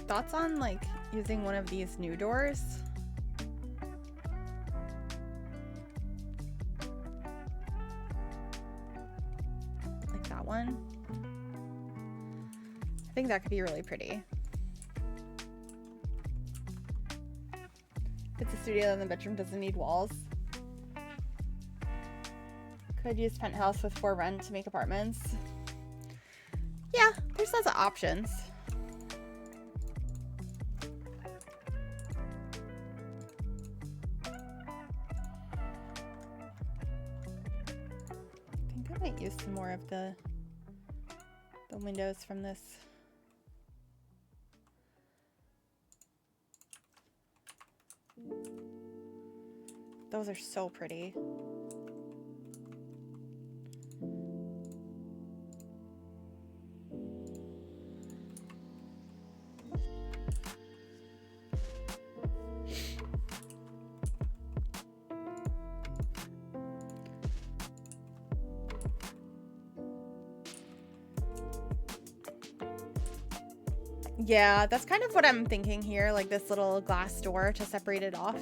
Thoughts on like using one of these new doors? Like that one. I think that could be really pretty. If it's a studio, then the bedroom doesn't need walls. Could use penthouse with for rent to make apartments. Yeah, there's lots of options. I might use some more of the windows from this. Those are so pretty. Yeah, that's kind of what I'm thinking here, like this little glass door to separate it off.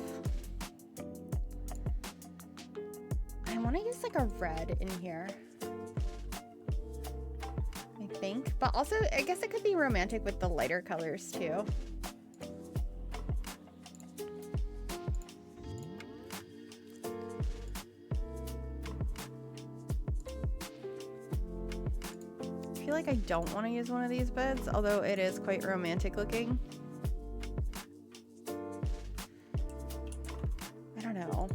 I want to use like a red in here, I think, but also I guess it could be romantic with the lighter colors too. I feel like I don't want to use one of these beds, although it is quite romantic looking. I don't know.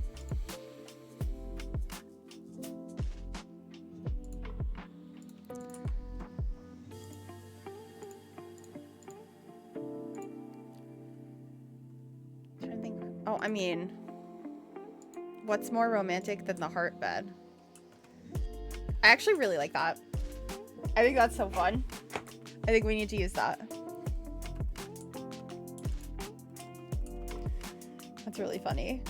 I'm trying to think. Oh, I mean, what's more romantic than the heart bed? I actually really like that. I think that's so fun. I think we need to use that. That's really funny.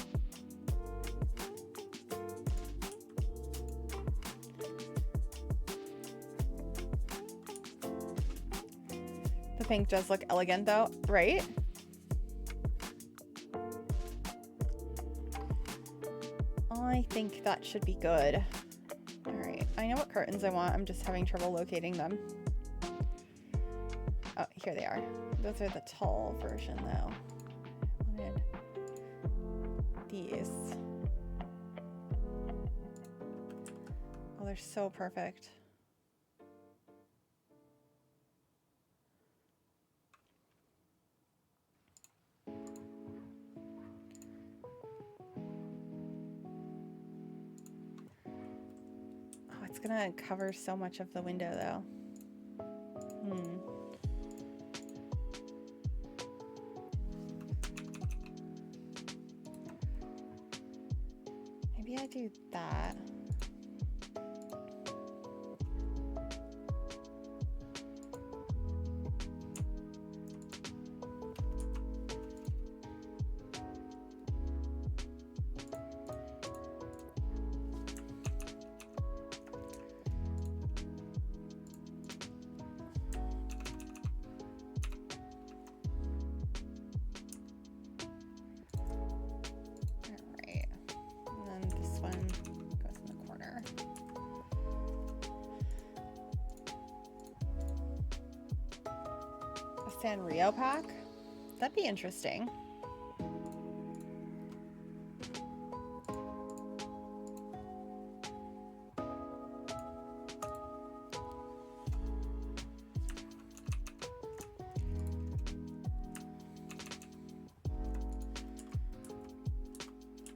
The pink does look elegant though, right? I think that should be good. I know what curtains I want. I'm just having trouble locating them. Oh, here they are. Those are the tall version though. I wanted these. Oh, they're so perfect. It's gonna cover so much of the window though. Maybe I do that. Sanrio pack. That'd be interesting.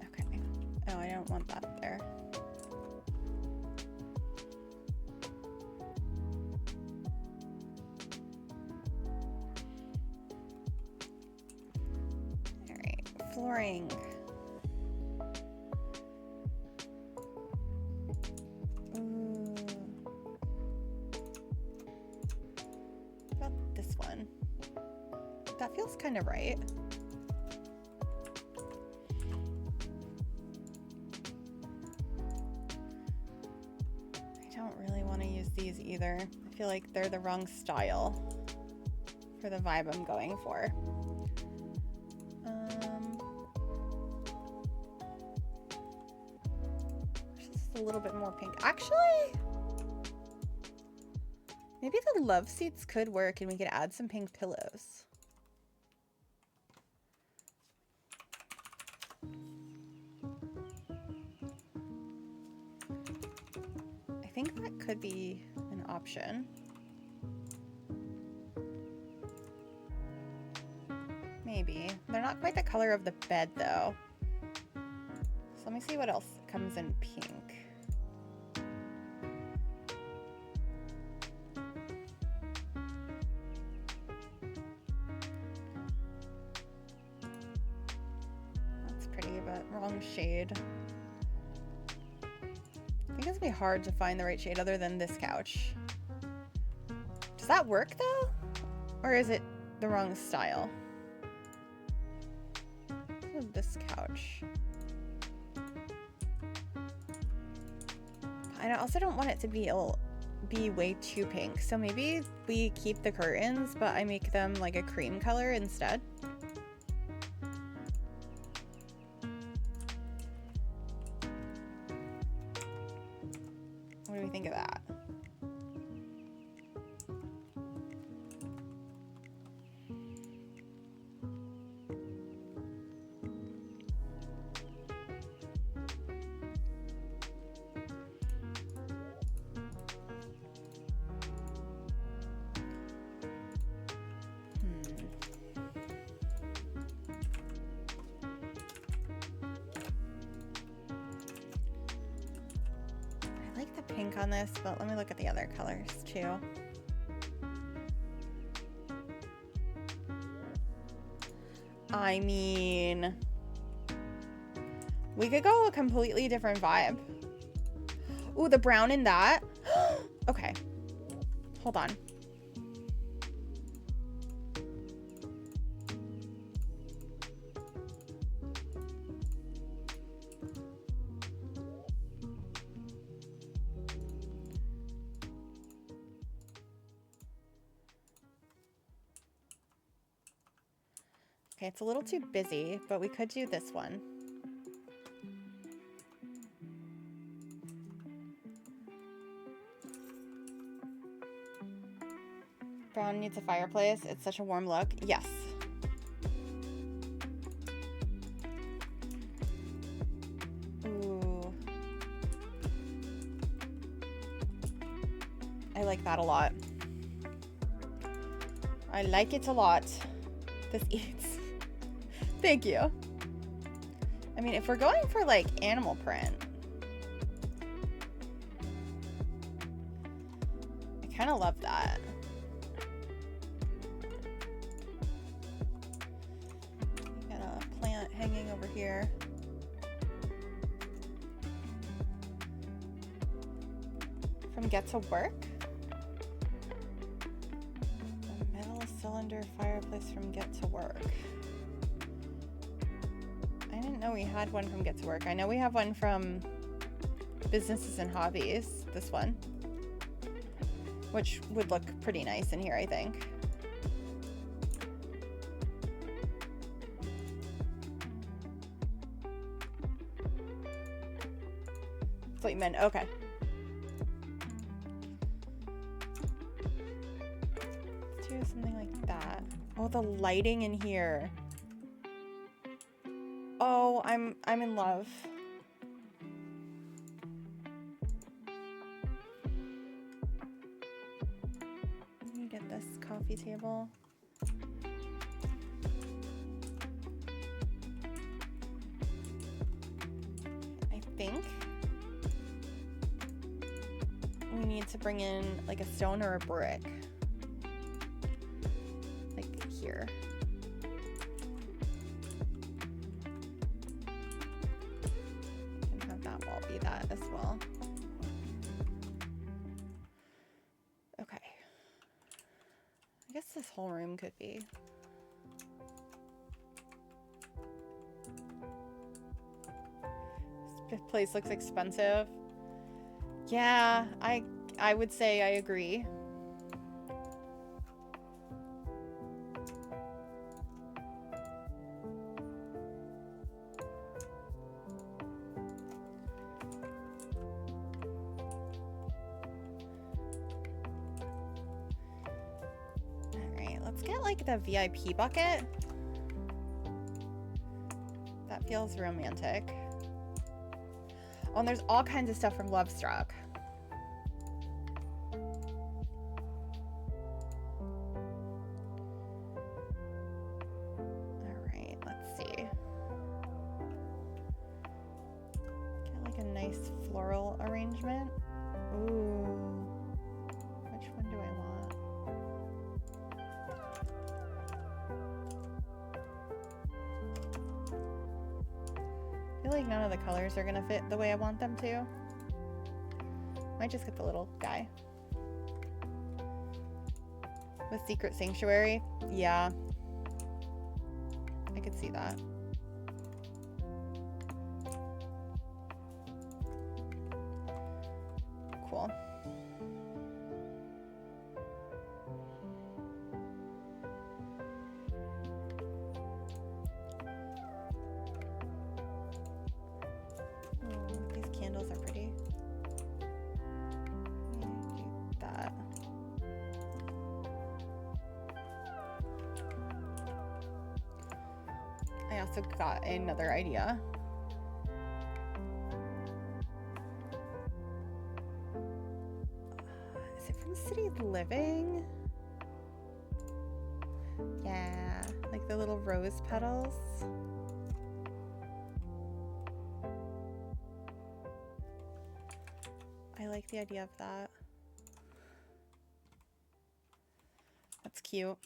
Okay. Oh, I don't want that there. Flooring. Ooh. What about this one? That feels kind of right. I don't really want to use these either. I feel like they're the wrong style for the vibe I'm going for. A little bit more pink. Actually, maybe the love seats could work and we could add some pink pillows. I think that could be an option. Maybe. They're not quite the color of the bed though. So let me see what else comes in pink. Wrong shade. I think it's gonna be hard to find the right shade other than this couch. Does that work though? Or is it the wrong style? This couch. I also don't want it to be way too pink. So maybe we keep the curtains, but I make them like a cream color instead. What do we think of that? Pink on this, but let me look at the other colors too. I mean, we could go a completely different vibe. Ooh, the brown in that. Okay, hold on. Okay, it's a little too busy, but we could do this one. Brown needs a fireplace. It's such a warm look. Yes. Ooh. I like that a lot. I like it a lot. This eats. Thank you. I mean, if we're going for like animal print, I kind of love that. Got a plant hanging over here. From Get to Work. A metal cylinder fireplace from Get to Work. I didn't know we had one from Get to Work. I know we have one from Businesses and Hobbies, this one, which would look pretty nice in here, I think. That's what you meant. Okay. Let's do something like that. Oh, the lighting in here. Oh, I'm in love. Let me get this coffee table. I think we need to bring in like a stone or a brick. Like here. And have that wall be that as well. Okay. I guess this whole room could be. This place looks expensive. Yeah, I would say I agree. Get like the VIP bucket. That feels romantic. Oh, and there's all kinds of stuff from Lovestruck. All right, let's see. Get like a nice floral arrangement. Ooh, which one do I want? I feel like none of the colors are gonna fit the way I want them to. Might just get the little guy. With Secret Sanctuary? Yeah. I could see that. Cool. Got another idea. Is it from City Living? Yeah, like the little rose petals. I like the idea of that. That's cute.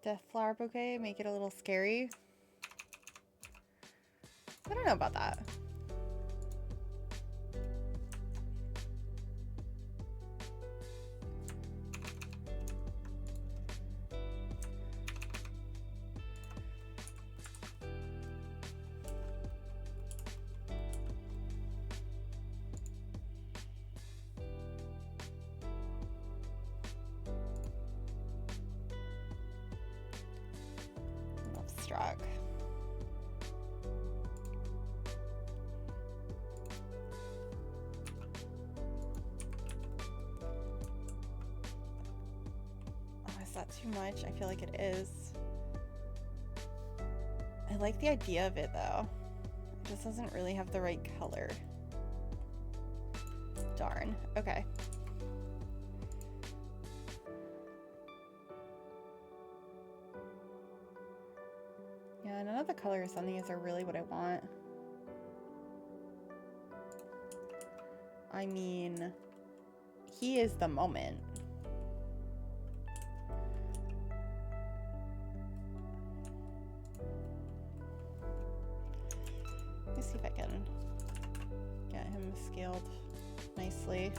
Death flower bouquet, make it a little scary. I don't know about that. Struck. Oh, is that too much? I feel like it is. I like the idea of it though. It just doesn't really have the right color. Darn. Okay. Yeah, none of the colors on these are really what I want. I mean, he is the moment. Let me see if I can get him scaled nicely.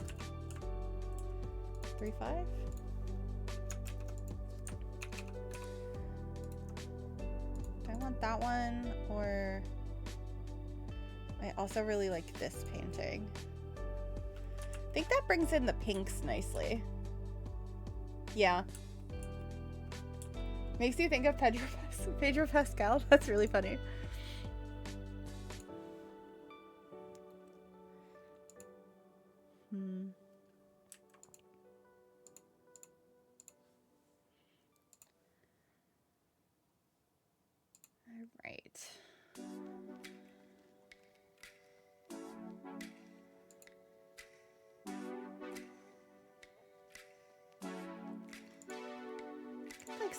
3.5? Do I want that one, or I also really like this painting. I think that brings in the pinks nicely. Yeah. Makes you think of Pedro Pascal. That's really funny.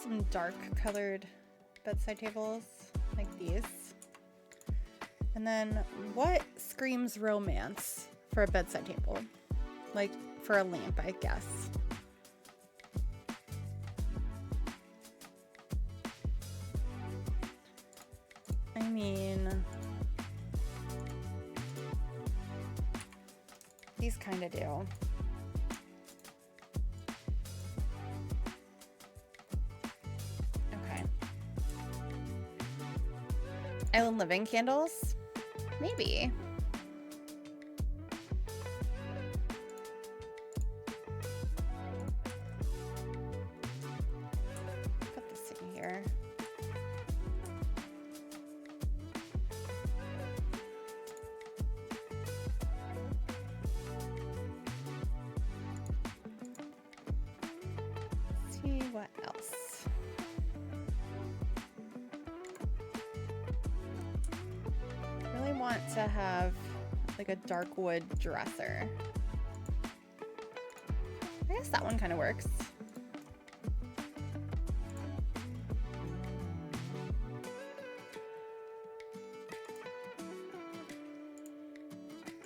some dark colored bedside tables like these. And then what screams romance for a bedside table? Like for a lamp, I guess. I mean, these kind of do. Okay. Island living candles? Maybe. Put this in here. See what else. Really want to have like a dark wood dresser. I guess that one kind of works.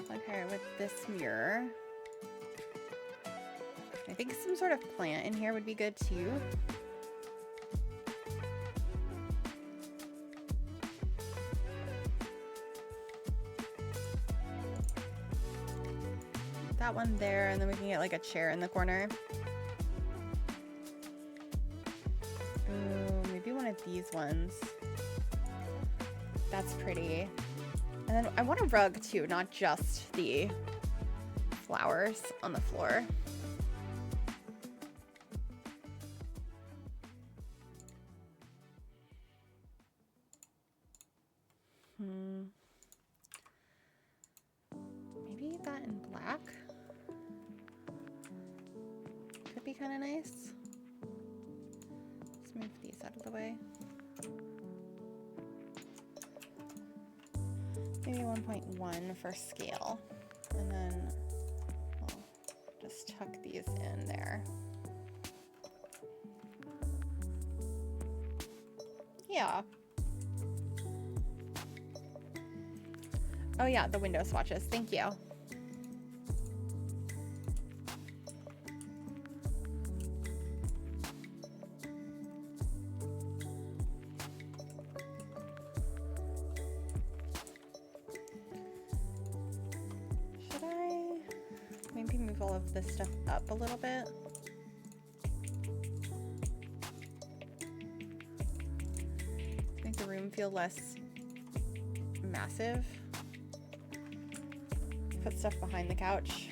Like her with this mirror. I think some sort of plant in here would be good too. That one there, and then we can get like a chair in the corner. Ooh, maybe one of these ones. That's pretty. And then I want a rug too, not just the flowers on the floor. Maybe that in black could be kind of nice. Let's move these out of the way. Maybe 1.1 for scale. And then we'll just tuck these in there. Yeah. Oh yeah, the window swatches. Thank you. Should I maybe move all of this stuff up a little bit? Make the room feel less massive. Put stuff behind the couch.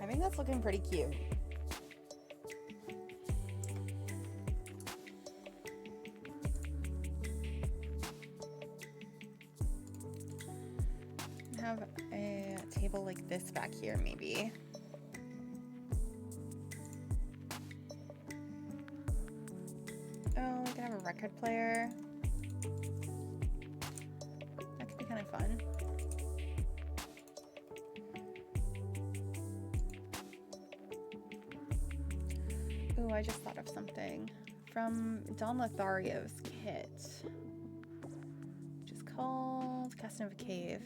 I think that's looking pretty cute. Have a table like this back here, maybe. Oh, we can have a record player. Kind of fun. Ooh, I just thought of something from Don Lothario's kit, which is called Casanova Cave.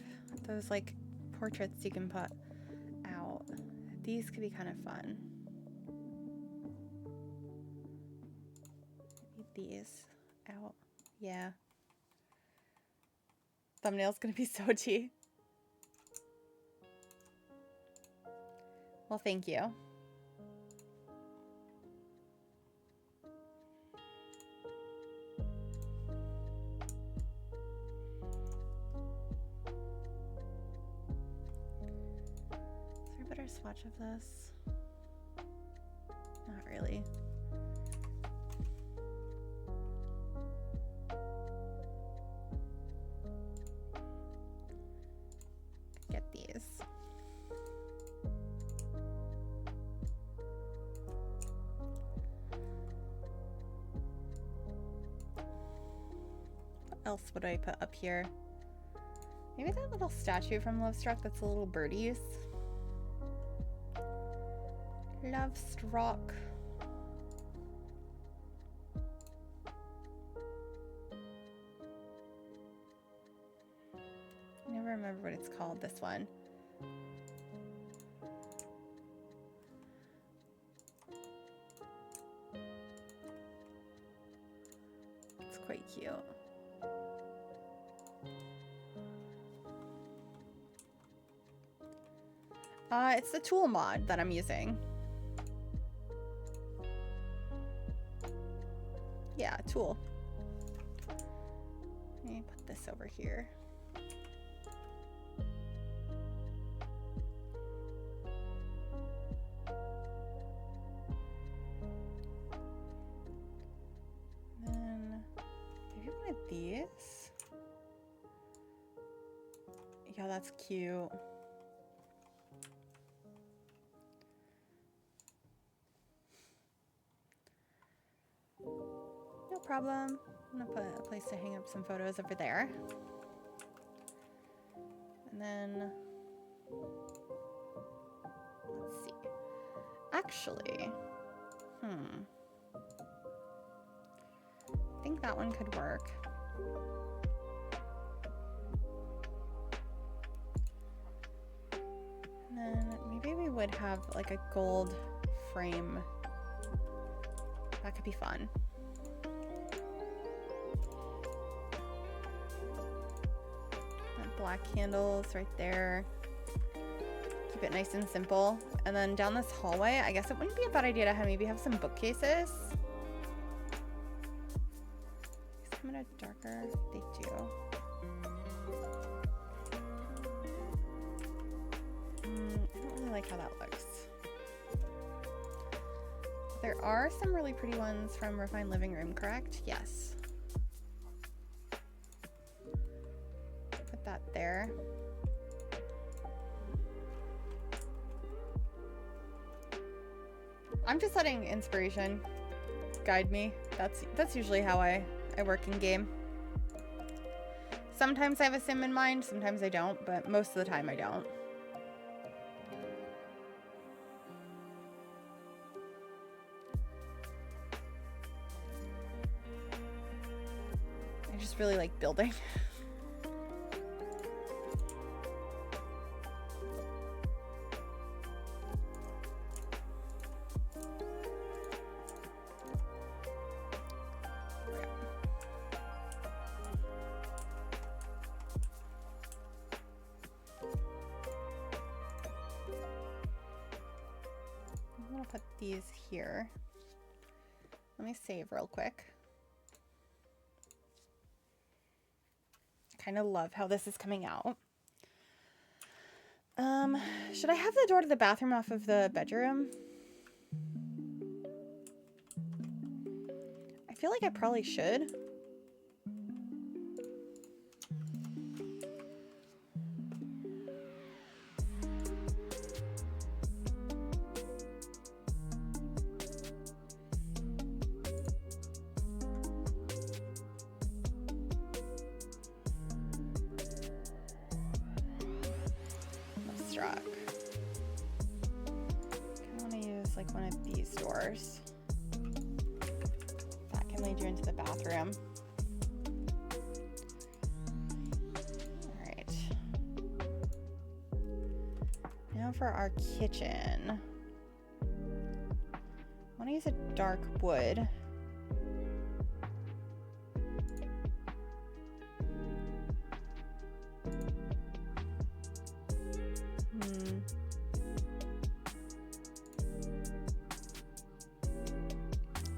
Those like portraits you can put out. These could be kind of fun. Maybe these out. Yeah. Thumbnail's gonna be so tea. Well, thank you. Is there a better swatch of this? Not really. Get these. What else would I put up here? Maybe that little statue from Lovestruck that's a little birdies. Love Strock. I never remember what it's called, this one. It's quite cute. It's the tool mod that I'm using. Yeah, tool. Let me put this over here. Then maybe one of these. Yeah, that's cute. No problem. I'm gonna put a place to hang up some photos over there. And then, let's see. Actually, I think that one could work. And then maybe we would have like a gold frame. That could be fun. Black candles right there. Keep it nice and simple. And then down this hallway, I guess it wouldn't be a bad idea to maybe have some bookcases. These come in a darker, they do. I don't really like how that looks. There are some really pretty ones from Refined Living Room, correct? Yes. That there. I'm just letting inspiration guide me. That's usually how I work in game. Sometimes I have a sim in mind, sometimes I don't, but most of the time I don't. I just really like building. Put these here. Let me save real quick. Kind of love how this is coming out. Should I have the door to the bathroom off of the bedroom? I feel like I probably should. That can lead you into the bathroom. All right. Now for our kitchen. I want to use a dark wood.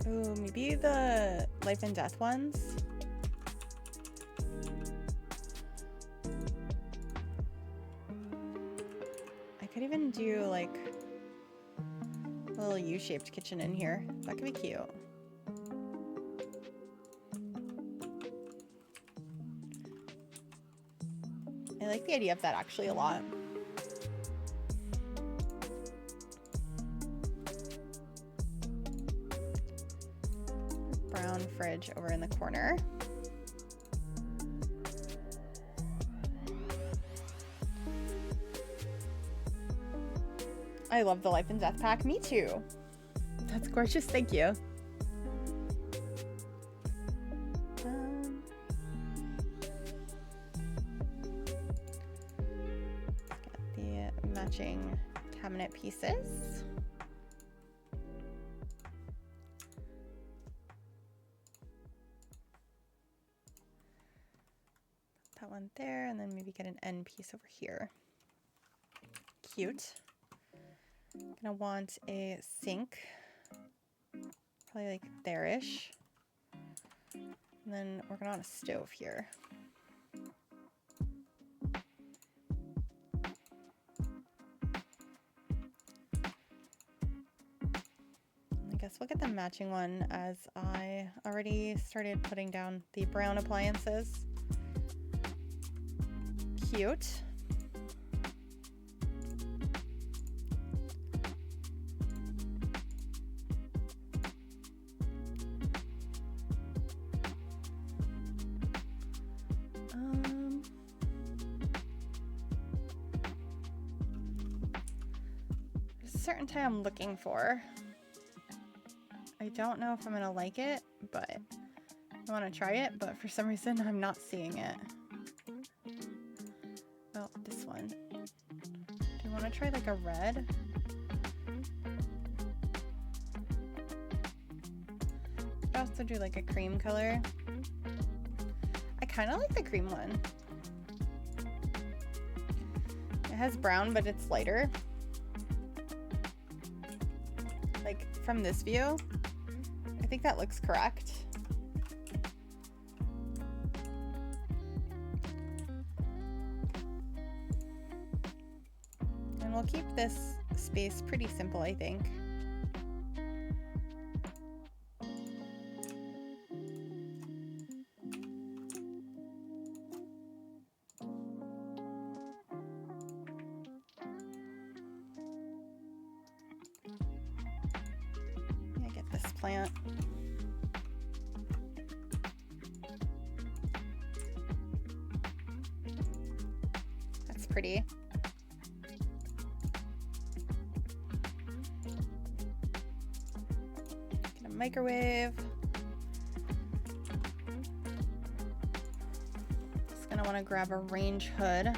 Ooh, maybe the life and death ones. I could even do like a little U-shaped kitchen in here. That could be cute. I like the idea of that actually a lot. Brown fridge over in the corner. I love the Life and Death pack. Me too. That's gorgeous. Thank you. Get the matching cabinet pieces. That one there, and then maybe get an end piece over here. Cute. I'm gonna want a sink, probably like there-ish. And then we're gonna want a stove here. I guess we'll get the matching one as I already started putting down the brown appliances. Cute. There's a certain type I'm looking for. I don't know if I'm gonna like it, but I want to try it, but for some reason I'm not seeing it. Oh, this one. Do you want to try like a red? Could also do like a cream color. I kind of like the cream one. It has brown, but it's lighter. Like from this view, I think that looks correct. And we'll keep this space pretty simple, I think. Get this plant. That's pretty. Get a microwave. Just gonna want to grab a range hood.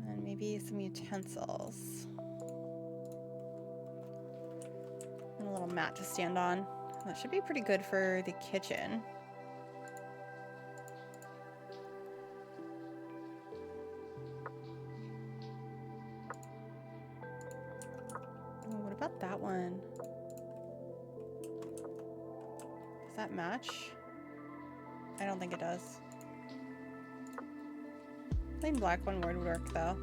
And maybe some utensils. And a little mat to stand on. That should be pretty good for the kitchen. Oh, what about that one? Does that match? I don't think it does. Plain black one would work though.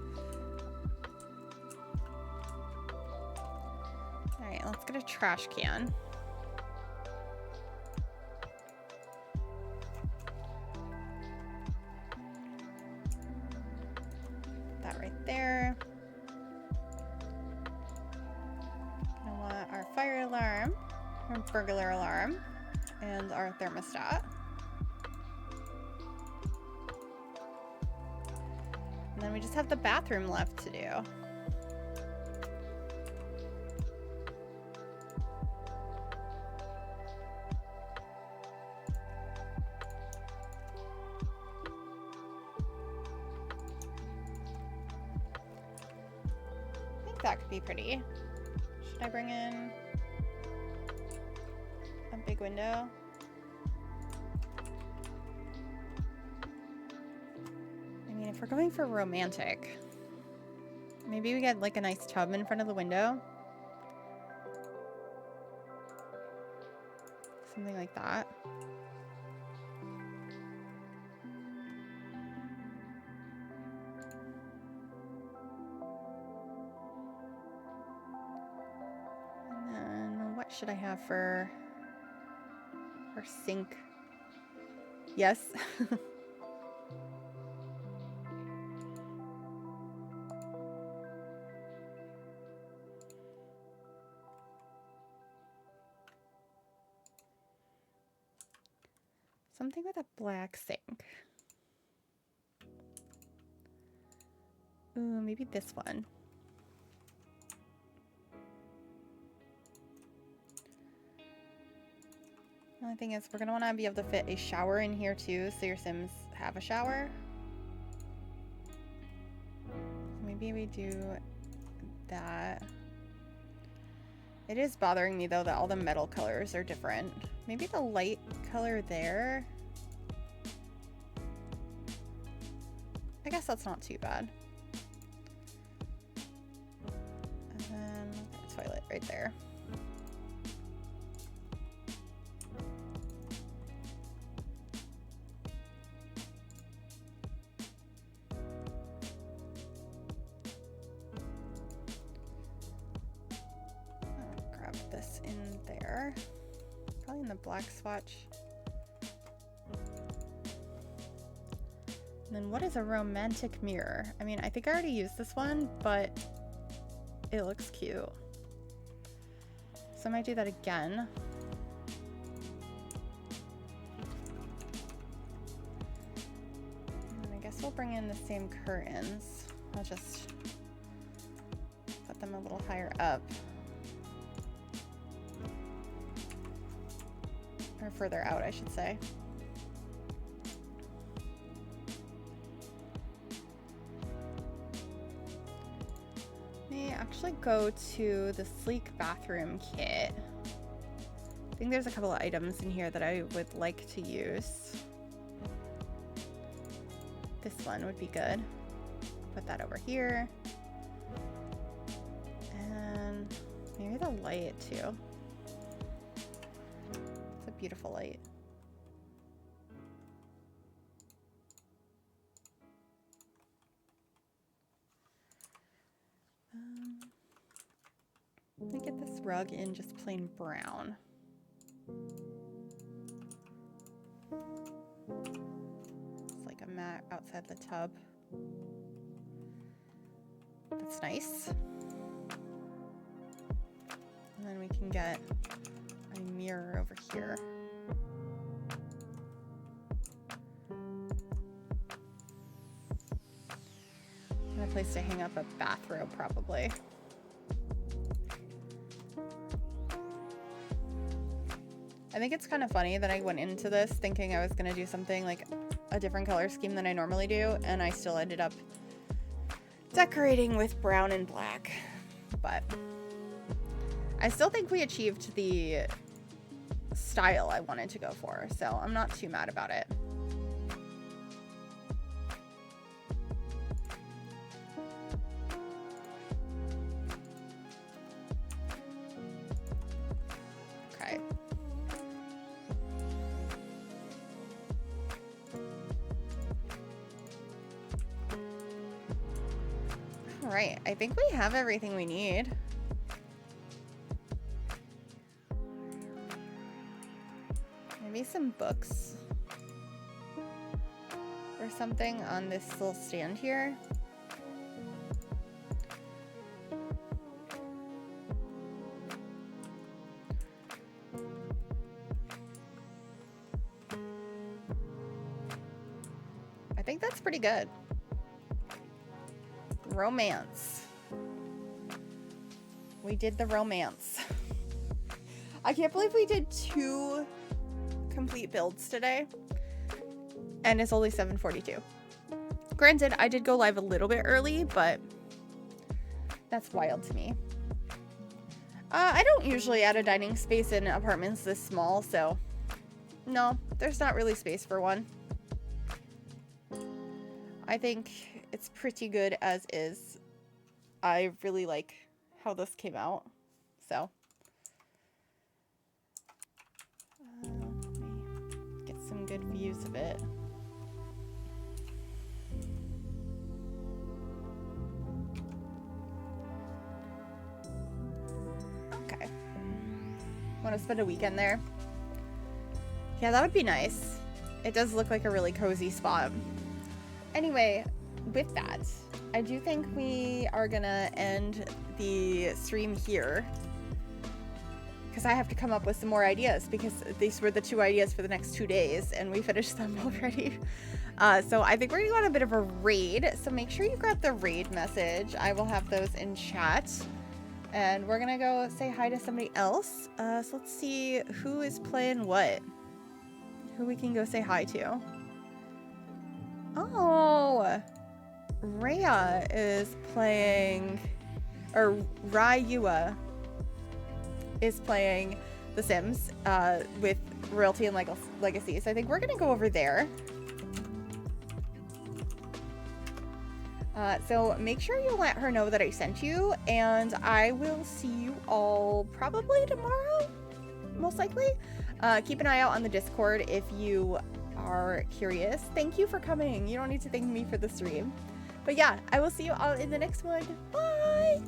Alright, let's get a trash can. Put that right there. I want our fire alarm, our burglar alarm, and our thermostat. And then we just have the bathroom left to do. I think that could be pretty. Should I bring in a big window? If we're going for romantic, maybe we get like a nice tub in front of the window. Something like that. And then what should I have for our sink? Yes. Something with a black sink. Ooh, maybe this one. The only thing is we're going to want to be able to fit a shower in here too, so your Sims have a shower. Maybe we do that. It is bothering me though that all the metal colors are different. Maybe the light color there. I guess that's not too bad. And then the toilet right there. I'll grab this in there. Probably in the black swatch. And then what is a romantic mirror? I mean, I think I already used this one, but it looks cute. So I might do that again. And I guess we'll bring in the same curtains. I'll just put them a little higher up. Or further out, I should say. Actually go to the sleek bathroom kit. I think there's a couple of items in here that I would like to use. This one would be good. Put that over here. And maybe the light too. It's a beautiful light. Let me get this rug in just plain brown. It's like a mat outside the tub. That's nice. And then we can get a mirror over here. And a place to hang up a bathrobe, probably. I think it's kind of funny that I went into this thinking I was going to do something like a different color scheme than I normally do, and I still ended up decorating with brown and black. But I still think we achieved the style I wanted to go for, so I'm not too mad about it. Okay. All right, I think we have everything we need. Maybe some books or something on this little stand here. I think that's pretty good. Romance. We did the romance. I can't believe we did 2 complete builds today, and it's only 7:42. Granted, I did go live a little bit early, but that's wild to me. I don't usually add a dining space in apartments this small, so no, there's not really space for one. I think it's pretty good as is. I really like how this came out, so let me get some good views of it. Okay. Want to spend a weekend there? Yeah, that would be nice. It does look like a really cozy spot. Anyway, with that, I do think we are gonna end the stream here because I have to come up with some more ideas, because these were the 2 ideas for the next 2 days and we finished them already. So I think we're gonna go on a bit of a raid. So make sure you grab the raid message. I will have those in chat. And we're gonna go say hi to somebody else. So let's see who is playing what. Who we can go say hi to. Oh, Rhea is playing, or Ryua is playing The Sims with Royalty and Legacy. So I think we're gonna go over there. So make sure you let her know that I sent you, and I will see you all probably tomorrow, most likely. Keep an eye out on the Discord if you are curious. Thank you for coming. You don't need to thank me for the stream. But yeah, I will see you all in the next one. Bye!